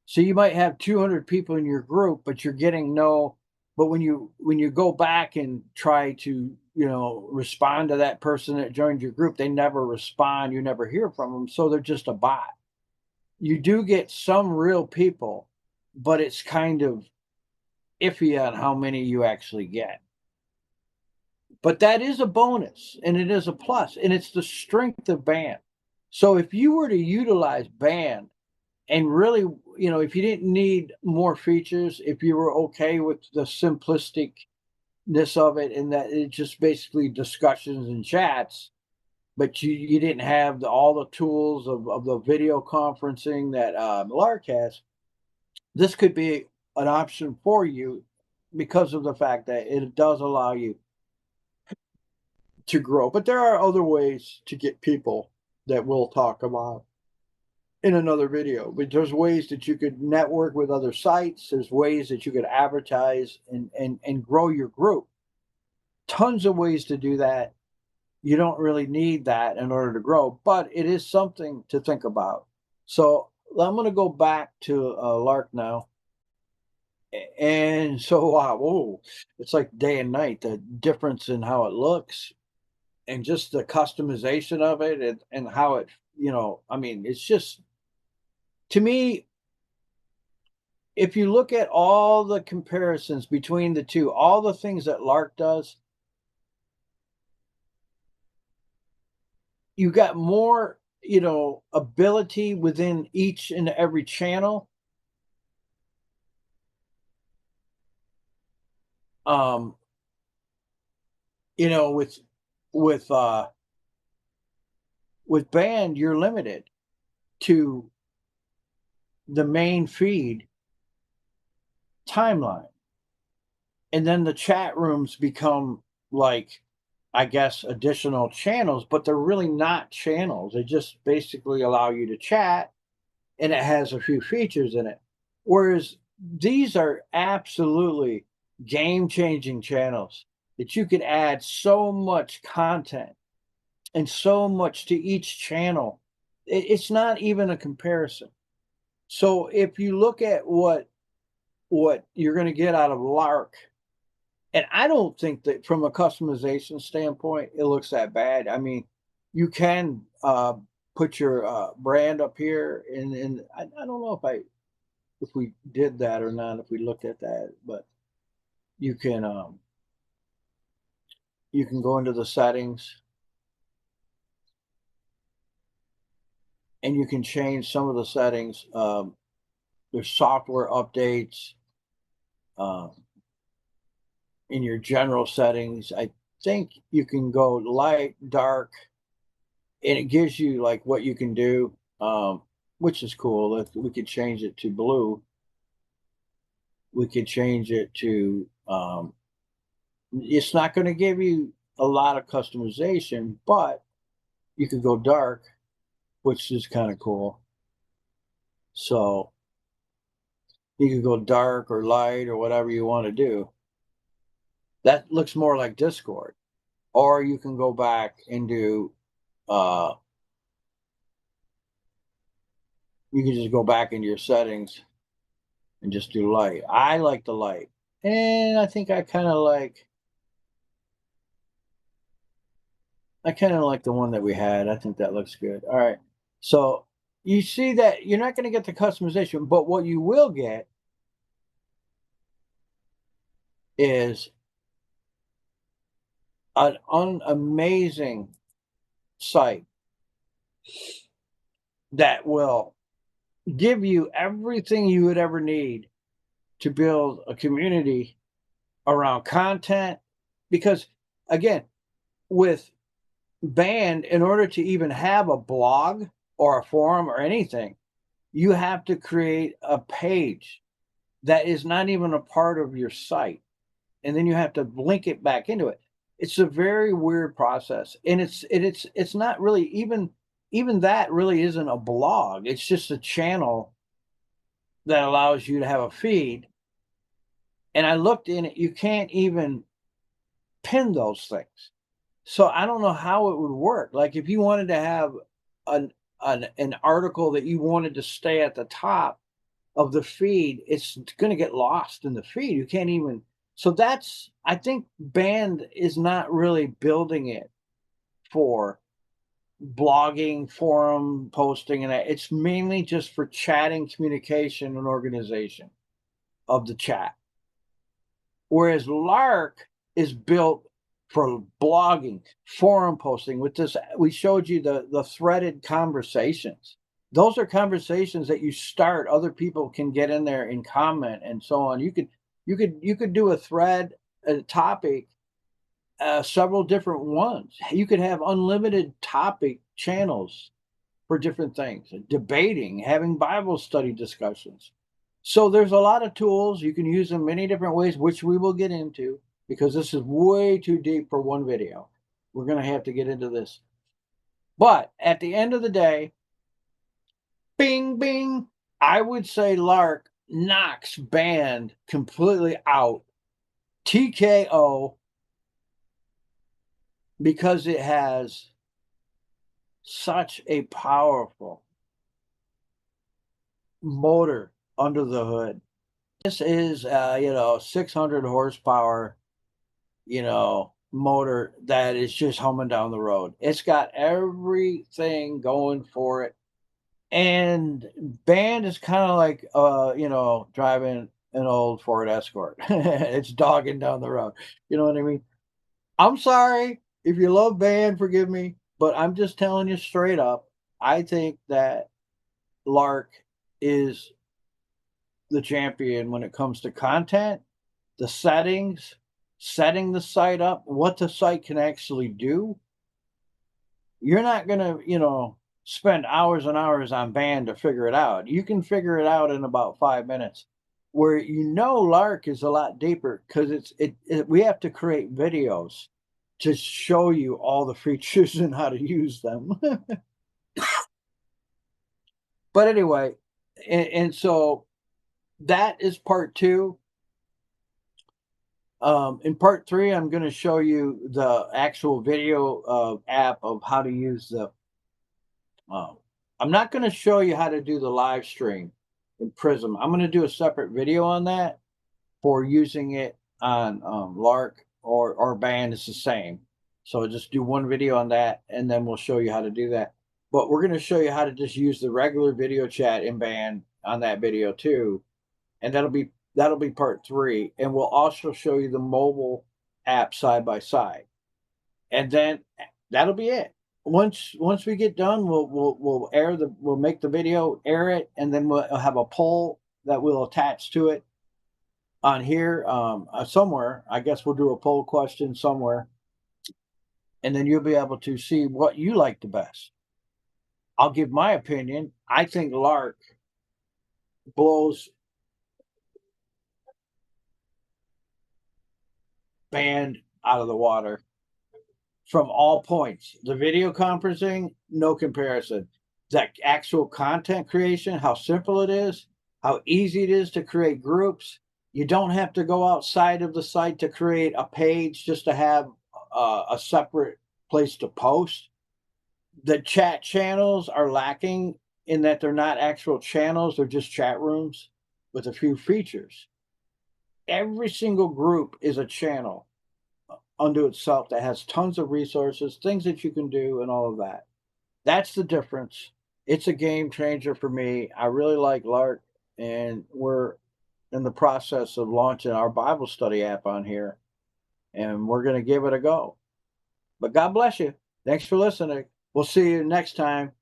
So you might have 200 people in your group, but you're getting no. But when you go back and try to respond to that person that joined your group, they never respond. You never hear from them, so they're just a bot. You do get some real people, but it's kind of iffy on how many you actually get. But that is a bonus and it is a plus, and it's the strength of band. So if you were to utilize band and really, if you didn't need more features, if you were okay with the simplisticness of it and that it's just basically discussions and chats, but you didn't have all the tools of the video conferencing that Lark has, this could be an option for you because of the fact that it does allow you to grow. But there are other ways to get people that we'll talk about in another video. But there's ways that you could network with other sites. There's ways that you could advertise and grow your group. Tons of ways to do that. You don't really need that in order to grow, but it is something to think about. So I'm going to go back to Lark now. And so, wow, whoa, it's like day and night, the difference in how it looks and just the customization of it and how it, I mean, it's just, to me, if you look at all the comparisons between the two, all the things that Lark does, you got more, ability within each and every channel. Um, you know, with with uh with band, you're limited to the main feed timeline. And then the chat rooms become like, I guess, additional channels, but they're really not channels. They just basically allow you to chat and it has a few features in it. Whereas these are absolutely game changing channels that you could add so much content and so much to each channel. It's not even a comparison. So if you look at what you're going to get out of Lark, and I don't think that from a customization standpoint, it looks that bad. I mean, you can put your brand up here, and I don't know if we did that or not, if we looked at that, but you can um, you can go into the settings and you can change some of the settings. There's software updates um, in your general settings. I think you can go light, dark, and it gives you like what you can do, which is cool. If we could change it to blue, we could change it to. It's not going to give you a lot of customization, but you could go dark, which is kind of cool. So you could go dark or light or whatever you want to do. That looks more like Discord. Or you can go back and do. Uh, you can just go back into your settings and just do light. I like the light. And I kind of like the one that we had. I think that looks good. All right. So you see that you're not going to get the customization, but what you will get is an amazing site that will give you everything you would ever need to build a community around content. Because again, with band, in order to even have a blog or a forum or anything, you have to create a page that is not even a part of your site. And then you have to link it back into it. It's a very weird process. And it's not really even that really isn't a blog. It's just a channel that allows you to have a feed. And I looked in it, you can't even pin those things. So I don't know how it would work. Like if you wanted to have an an article that you wanted to stay at the top of the feed, it's going to get lost in the feed. You can't even. So that's, I think Band is not really building it for blogging, forum posting, and that. It's mainly just for chatting, communication, and organization of the chat. Whereas Lark is built for blogging, forum posting. With this, we showed you the threaded conversations. Those are conversations that you start. Other people can get in there and comment and so on. You could do a thread, a topic, several different ones. You could have unlimited topic channels for different things, debating, having Bible study discussions. So there's a lot of tools. You can use them many different ways, which we will get into because this is way too deep for one video. We're going to have to get into this. But at the end of the day, bing, bing, I would say Lark knocks Band completely out. TKO, because it has such a powerful motor under the hood. This is, 600 horsepower, motor that is just humming down the road. It's got everything going for it. And Band is kind of like, driving an old Ford Escort. It's dogging down the road. You know what I mean? I'm sorry if you love Band, forgive me, but I'm just telling you straight up. I think that Lark is the champion when it comes to content, the settings, setting the site up, what the site can actually do. You're not going to, spend hours and hours on Band to figure it out. You can figure it out in about 5 minutes. Where Lark is a lot deeper because we have to create videos to show you all the features and how to use them. But anyway, and so that is part two. In part three, I'm going to show you the actual video app of how to use the. Uh, I'm not going to show you how to do the live stream in Prism. I'm going to do a separate video on that for using it on Lark or Band. It's the same. So just do one video on that, and then we'll show you how to do that. But we're going to show you how to just use the regular video chat in Band on that video too, and that'll be part three. And we'll also show you the mobile app side by side, and then that'll be it. Once we get done, we'll make the video, air it, and then we'll have a poll that we'll attach to it on here somewhere. I guess we'll do a poll question somewhere, and then you'll be able to see what you like the best. I'll give my opinion. I think Lark blows Band out of the water from all points. The video conferencing, no comparison. That actual content creation, how simple it is, how easy it is to create groups. You don't have to go outside of the site to create a page just to have a separate place to post. The chat channels are lacking in that they're not actual channels, they're just chat rooms with a few features. Every single group is a channel unto itself that has tons of resources, things that you can do, and all of that. That's the difference. it's a game changer for me. I really like Lark, and we're in the process of launching our Bible study app on here, and we're going to give it a go. But God bless you. Thanks for listening. We'll see you next time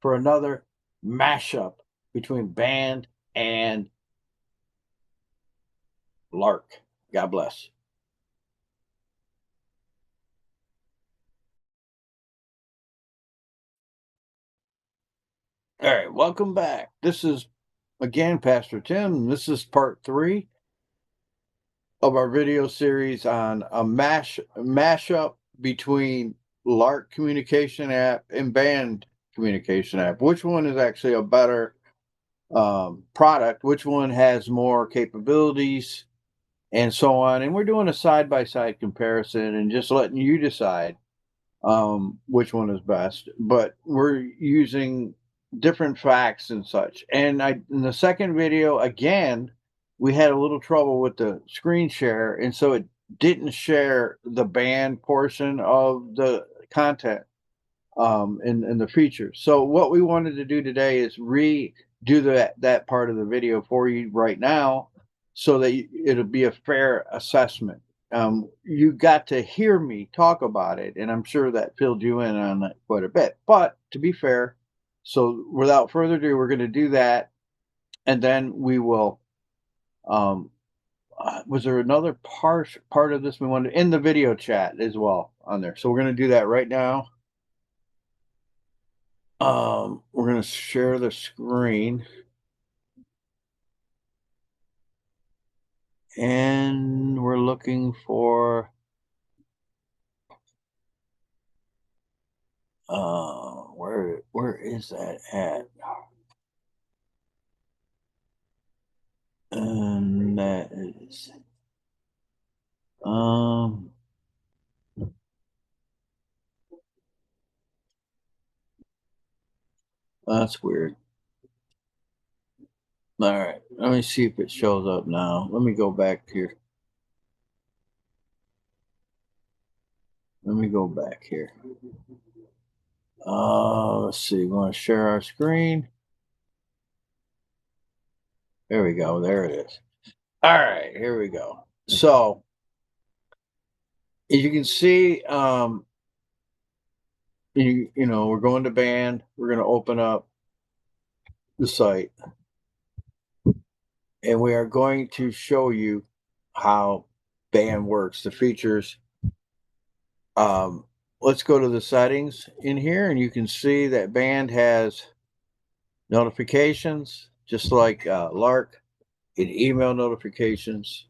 for another mashup between band and Lark. God bless. All right, welcome back. This is again Pastor Tim. This is part 3 of our video series on a mashup between Lark communication app and band communication app. Which one is actually a better product? Which one has more capabilities and so on? And we're doing a side by side comparison and just letting you decide which one is best. But we're using different facts and such. And in the second video, again, we had a little trouble with the screen share, and so it didn't share the band portion of the content in the features. So what we wanted to do today is redo that part of the video for you right now, so that it'll be a fair assessment. You got to hear me talk about it, and I'm sure that filled you in on it quite a bit. But to be fair, so without further ado, we're going to do that, and then we will. Was there another part of this we wanted in the video chat as well on there? So we're going to do that right now. We're going to share the screen, and we're looking for where is that at? And that is um that's weird. All right, let me see if it shows up now. Let me go back here. Let me go back here. Let's see. We want to share our screen. There we go. There it is. All right, here we go. So as you can see, you know, we're going to band. We're going to open up the site, and we are going to show you how band works, the features. Um, let's go to the settings in here, and you can see that band has notifications, just like Lark, and email notifications.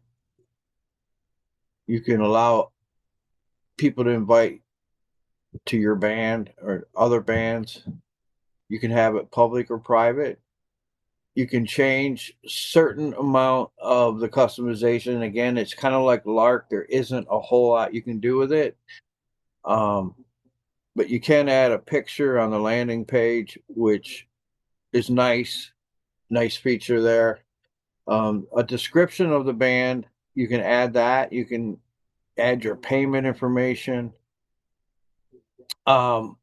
You can allow people to invite to your band or other bands. You can have it public or private. You can change certain amount of the customization. Again, it's kind of like Lark. There isn't a whole lot you can do with it. Um, but you can add a picture on the landing page, which is nice feature there. A description of the band, you can add that. You can add your payment information. Um,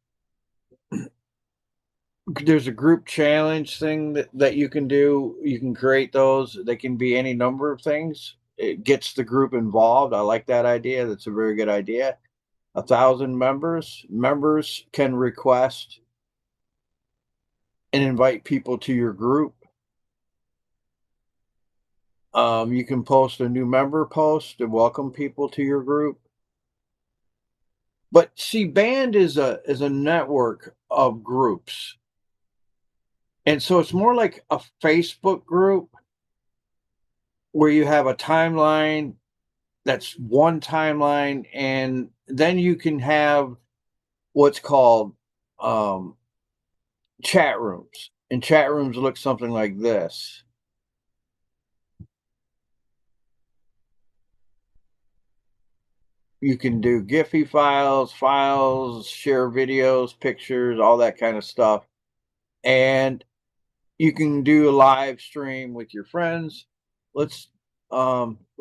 there's a group challenge thing that you can do. You can create those. They can be any number of things. It gets the group involved. I like that idea. That's a very good idea. 1,000 members. Members can request and invite people to your group. You can post a new member post to welcome people to your group. But see, band is a network of groups. And so it's more like a Facebook group where you have a timeline that's one timeline, and then you can have what's called um, chat rooms. And chat rooms look something like this. You can do Giphy files, share videos, pictures, all that kind of stuff. And you can do a live stream with your friends. Let's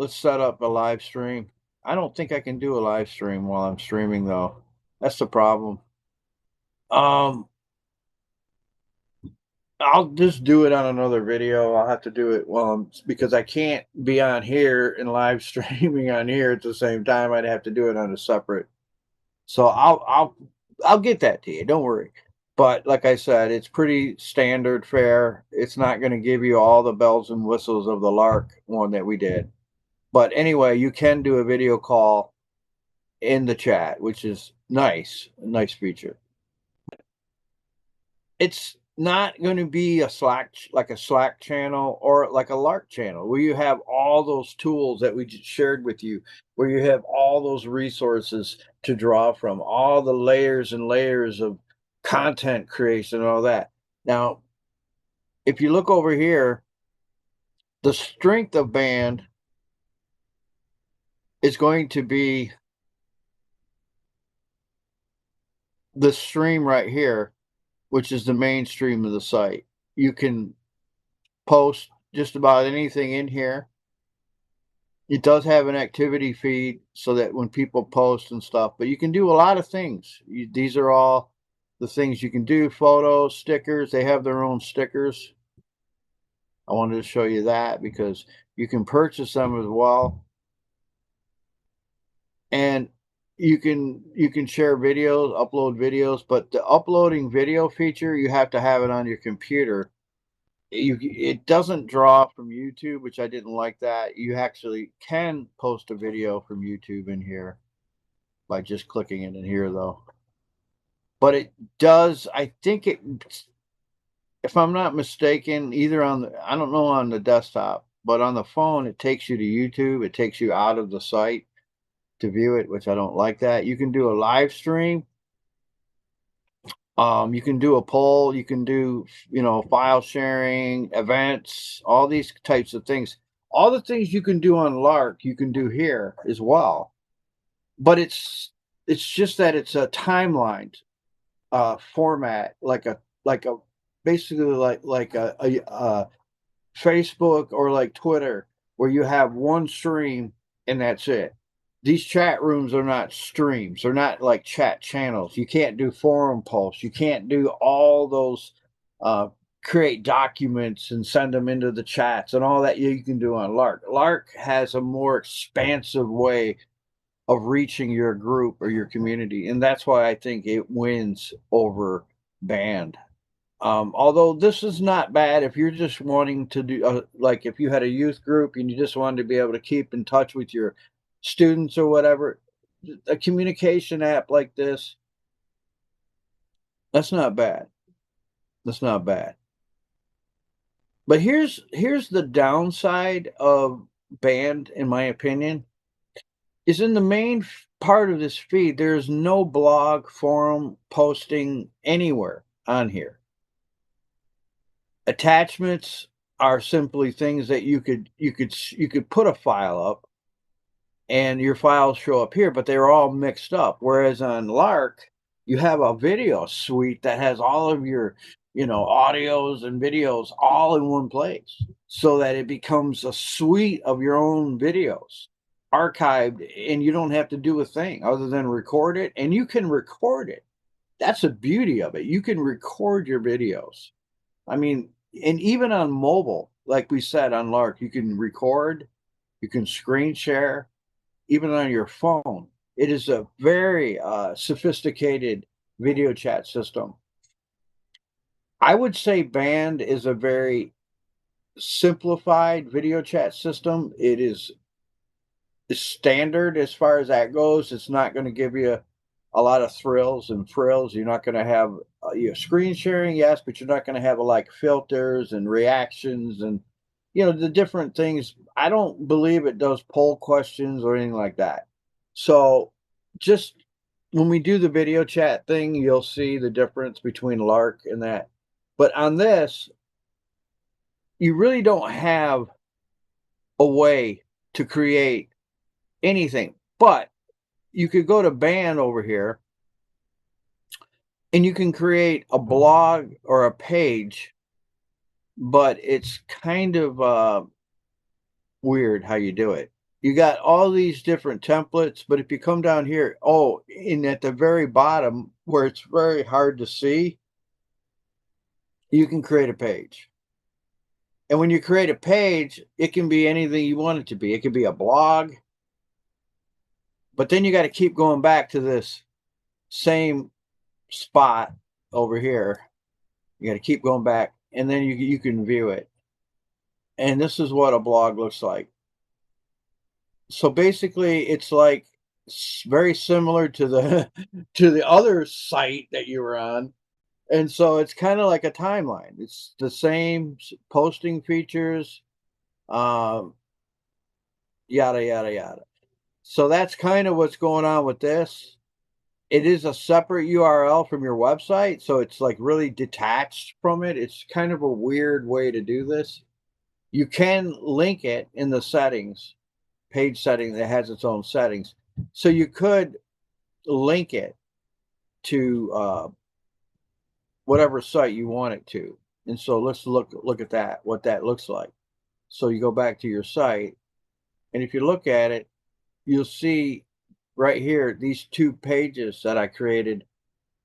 set up a live stream. I don't think I can do a live stream while I'm streaming though. That's the problem. Um I'll just do it on another video. I'll have to do it because I can't be on here and live streaming on here at the same time. I'd have to do it on a separate. So I'll get that to you. Don't worry. But like I said, it's pretty standard fare. It's not going to give you all the bells and whistles of the Lark one that we did. But anyway, you can do a video call in the chat, which is nice, a nice feature. It's not going to be a like a Slack channel or like a Lark channel where you have all those tools that we just shared with you, where you have all those resources to draw from, all the layers and layers of content creation and all that. Now, if you look over here, the strength of band is going to be the stream right here, which is the mainstream of the site. You can post just about anything in here. It does have an activity feed so that when people post and stuff, but you can do a lot of things. These are all the things you can do. Photos, stickers, they have their own stickers. I wanted to show you that because you can purchase them as well. And you can share videos, upload videos, but the uploading video feature, you have to have it on your computer. It doesn't draw from YouTube, which I didn't like that. You actually can post a video from YouTube in here by just clicking it in here though. But it does, I think it, if I'm not mistaken, either on the, I don't know on the desktop, but on the phone, it takes you to YouTube. It takes you out of the site to view it, which I don't like that. You can do a live stream. You can do a poll, you can do, file sharing, events, all these types of things. All the things you can do on Lark, you can do here as well. But it's just that it's a timeline format, like a basically like a Facebook or like Twitter, where you have one stream and that's it. These chat rooms are not streams. They're not like chat channels. You can't do forum posts. You can't do all those, uh, create documents and send them into the chats and all that you can do on Lark. Lark has a more expansive way of reaching your group or your community, and that's why I think it wins over Band. Although this is not bad if you're just wanting to do, like if you had a youth group and you just wanted to be able to keep in touch with your students or whatever, a communication app like this, that's not bad. That's not bad. But here's the downside of Band, in my opinion, is in the main part of this feed, there's no blog, forum, posting anywhere on here. Attachments are simply things that you could put a file up and your files show up here, but they're all mixed up. Whereas on Lark, you have a video suite that has all of your, audios and videos all in one place so that it becomes a suite of your own videos archived, and you don't have to do a thing other than record it, and you can record it. That's the beauty of it. You can record your videos. I mean, and even on mobile, like we said on Lark, you can record, you can screen share, even on your phone. It is a very sophisticated video chat system. I would say Band is a very simplified video chat system. It is standard as far as that goes. It's not going to give you a lot of thrills and frills. You're not going to have screen sharing, yes, but you're not going to have like filters and reactions and the different things. I don't believe it does poll questions or anything like that. So just when we do the video chat thing, you'll see the difference between Lark and that. But on this, you really don't have a way to create anything. But you could go to Band over here and you can create a blog or a page, but it's kind of weird how you do it. You got all these different templates, but if you come down here, and at the very bottom where it's very hard to see, you can create a page. And when you create a page, it can be anything you want it to be. It could be a blog, but then you got to keep going back to this same spot over here. You got to keep going back, and then you can view it. And this is what a blog looks like. So basically, it's like very similar to the to the other site that you were on. And so it's kind of like a timeline. It's the same posting features, um, yada yada yada. So that's kind of what's going on with this. It is a separate URL from your website, so it's like really detached from it. It's kind of a weird way to do this. You can link it in the settings, page setting that has its own settings. So you could link it to whatever site you want it to. And so let's look at that, what that looks like. So you go back to your site, and if you look at it, you'll see right here these two pages that I created: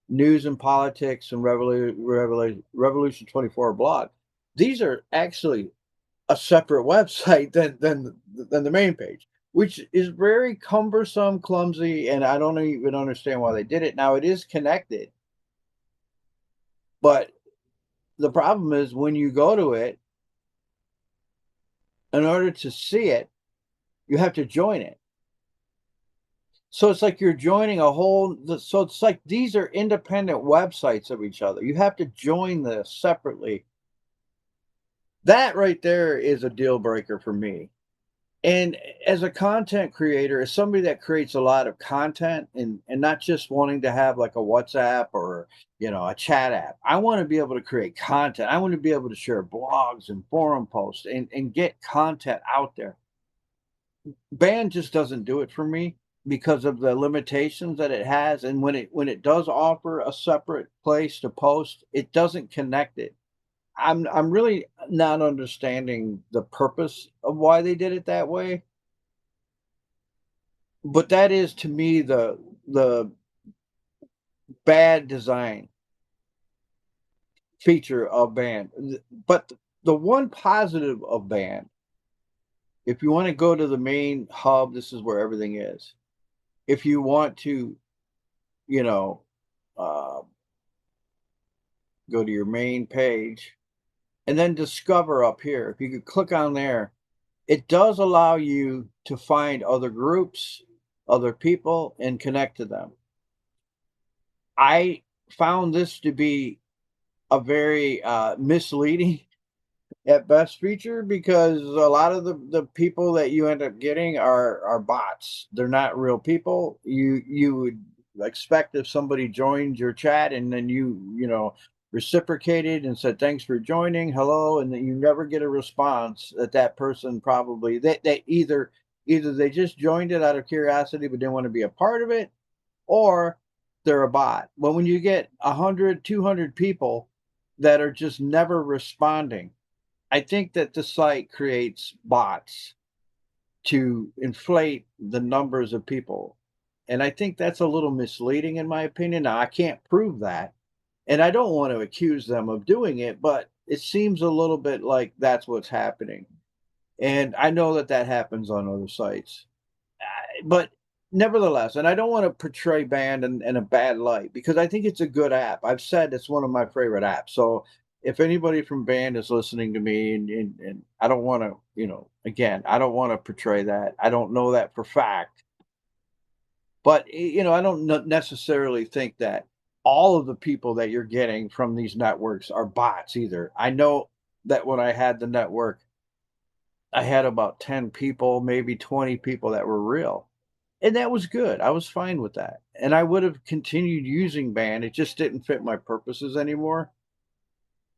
news and politics and Revolution 24 blog. These are actually a separate website than the main page, which is very cumbersome, clumsy, and I don't even understand why they did it. Now it is connected, but the problem is when you go to it, in order to see it, you have to join it. So it's like you're joining a whole. So it's like these are independent websites of each other. You have to join this separately. That right there is a deal breaker for me. And as a content creator, as somebody that creates a lot of content and not just wanting to have like a WhatsApp or a chat app, I want to be able to create content. I want to be able to share blogs and forum posts and get content out there. Band just doesn't do it for me because of the limitations that it has. And when it does offer a separate place to post, it doesn't connect it. I'm really not understanding the purpose of why they did it that way. But that is to me the bad design feature of band. But the one positive of band, if you want to go to the main hub, this is where everything is. If you want to, you know, uh, go to your main page and then discover up here, if you could click on there, it does allow you to find other groups, other people, and connect to them. I found this to be a very misleading at best feature because a lot of the people that you end up getting are bots. They're not real people. You would expect if somebody joined your chat and then you reciprocated and said thanks for joining, hello, and then you never get a response that that person probably they either they just joined it out of curiosity but didn't want to be a part of it, or they're a bot. But when you get 100, 200 people that are just never responding, I think that the site creates bots to inflate the numbers of people. And I think that's a little misleading in my opinion. Now, I can't prove that. And I don't want to accuse them of doing it, but it seems a little bit like that's what's happening. And I know that that happens on other sites. But nevertheless, and I don't want to portray band in a bad light because I think it's a good app. I've said it's one of my favorite apps. So if anybody from band is listening to me, and I don't want to, again, I don't want to portray that. I don't know that for fact, but I don't necessarily think that all of the people that you're getting from these networks are bots either. I know that when I had the network, I had about 10 people, maybe 20 people that were real. And that was good. I was fine with that. And I would have continued using band. It just didn't fit my purposes anymore.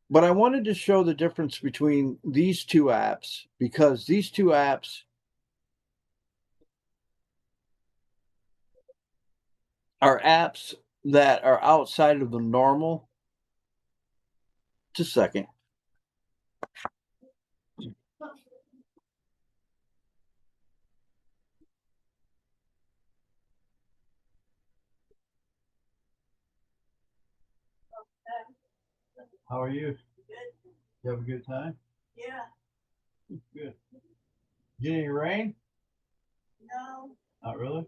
But I wanted to show the difference between these two apps because these two apps are apps that are outside of the normal. Just a second. How are you? You have a good time? Yeah. Good. Get any rain? No. Not really?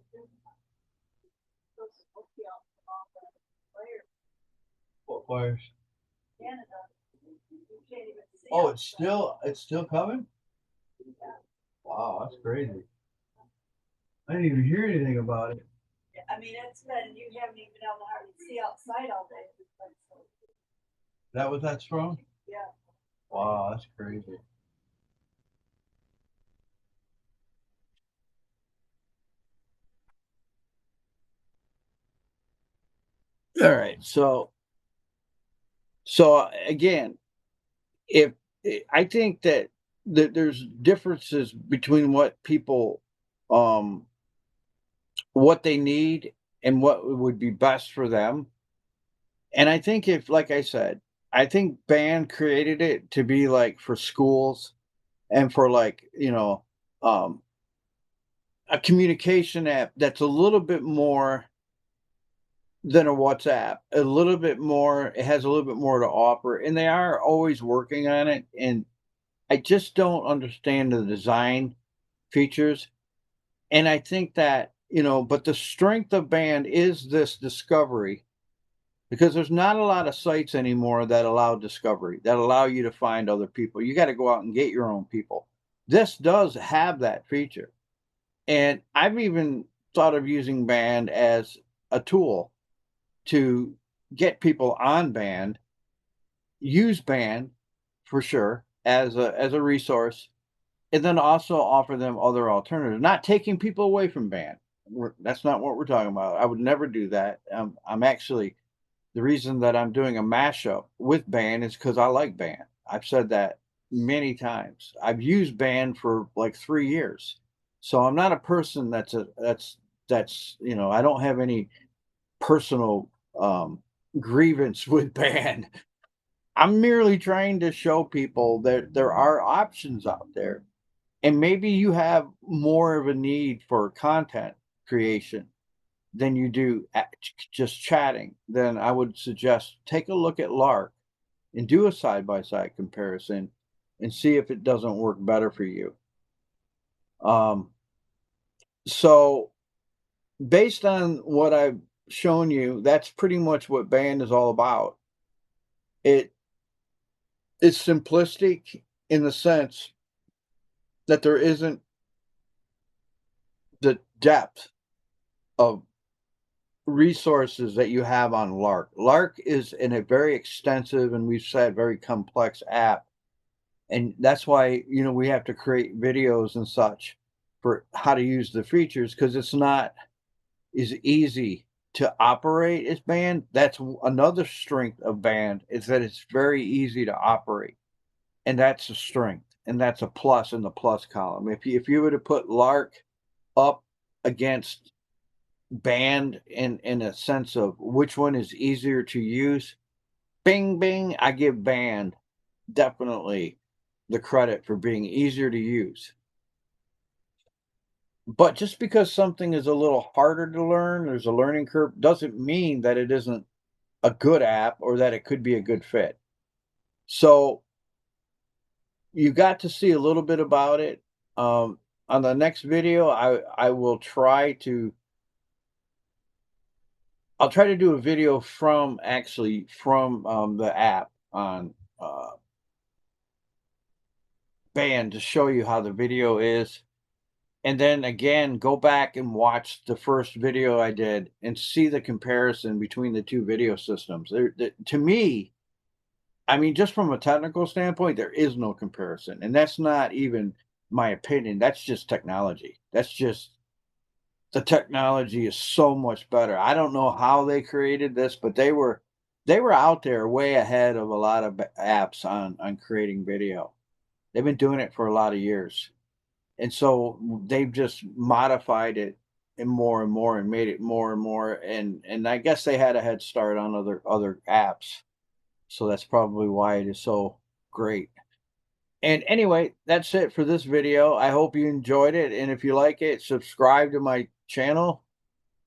What fires? Canada. Oh, it's still coming? Wow, that's crazy. I didn't even hear anything about it. I mean, it's been, you haven't even been able to hardly see outside all day. That what that's from? Yeah. Wow, that's crazy. All right. So again, if I think that there's differences between what people um what they need and what would be best for them. And I think if like I said, I think band created it to be like for schools and for like, um a communication app that's a little bit more than a WhatsApp. A little bit more, it has a little bit more to offer, and they are always working on it. And I just don't understand the design features. And I think that, but the strength of band is this discovery because there's not a lot of sites anymore that allow discovery, that allow you to find other people. You got to go out and get your own people. This does have that feature. And I've even thought of using band as a tool to get people on band, use band for sure as a resource, and then also offer them other alternatives, not taking people away from band. That's not what we're talking about. I would never do that. I'm actually the reason that I'm doing a mashup with band is because I like band. I've said that many times. I've used band for like 3 years, so I'm not a person that's I don't have any personal grievance with band. I'm merely trying to show people that there are options out there. And maybe you have more of a need for content creation than you do just chatting. Then I would suggest take a look at Lark and do a side by side comparison and see if it doesn't work better for you. Um, so, based on what I've shown you, that's pretty much what band is all about. It it's simplistic in the sense that there isn't the depth of resources that you have on Lark. Lark is in a very extensive and we've said very complex app. And that's why, we have to create videos and such for how to use the features because it's not as easy to operate as band. That's another strength of band is that it's very easy to operate. And that's a strength, and that's a plus in the plus column. If you were to put Lark up against band in a sense of which one is easier to use, bing, bing, I give band definitely the credit for being easier to use. But just because something is a little harder to learn, there's a learning curve, doesn't mean that it isn't a good app or that it could be a good fit. So you got to see a little bit about it. On the next video, I will try to I'll try to do a video from the app on band to show you how the video is. And then again, go back and watch the first video I did and see the comparison between the two video systems. To me, I mean, just from a technical standpoint, there is no comparison. And that's not even my opinion. That's just technology. That's just the technology is so much better. I don't know how they created this, but they were out there way ahead of a lot of apps on creating video. They've been doing it for a lot of years. And so they've just modified it and more and made it more and more. And I guess they had a head start on other apps. So that's probably why it is so great. And anyway, that's it for this video. I hope you enjoyed it. And if you like it, subscribe to my channel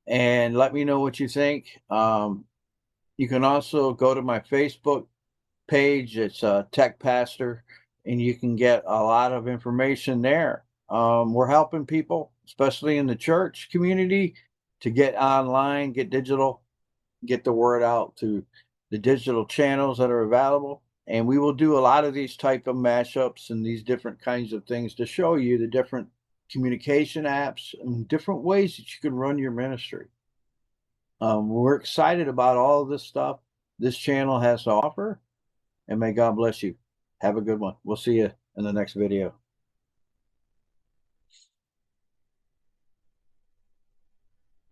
and let me know what you think. You can also go to my Facebook page. It's Tech Pastor, and you can get a lot of information there. We're helping people, especially in the church community, to get online, get digital, get the word out to the digital channels that are available. And we will do a lot of these type of mashups and these different kinds of things to show you the different communication apps and different ways that you can run your ministry. We're excited about all of this stuff this channel has to offer, and may God bless you. Have a good one. We'll see you in the next video.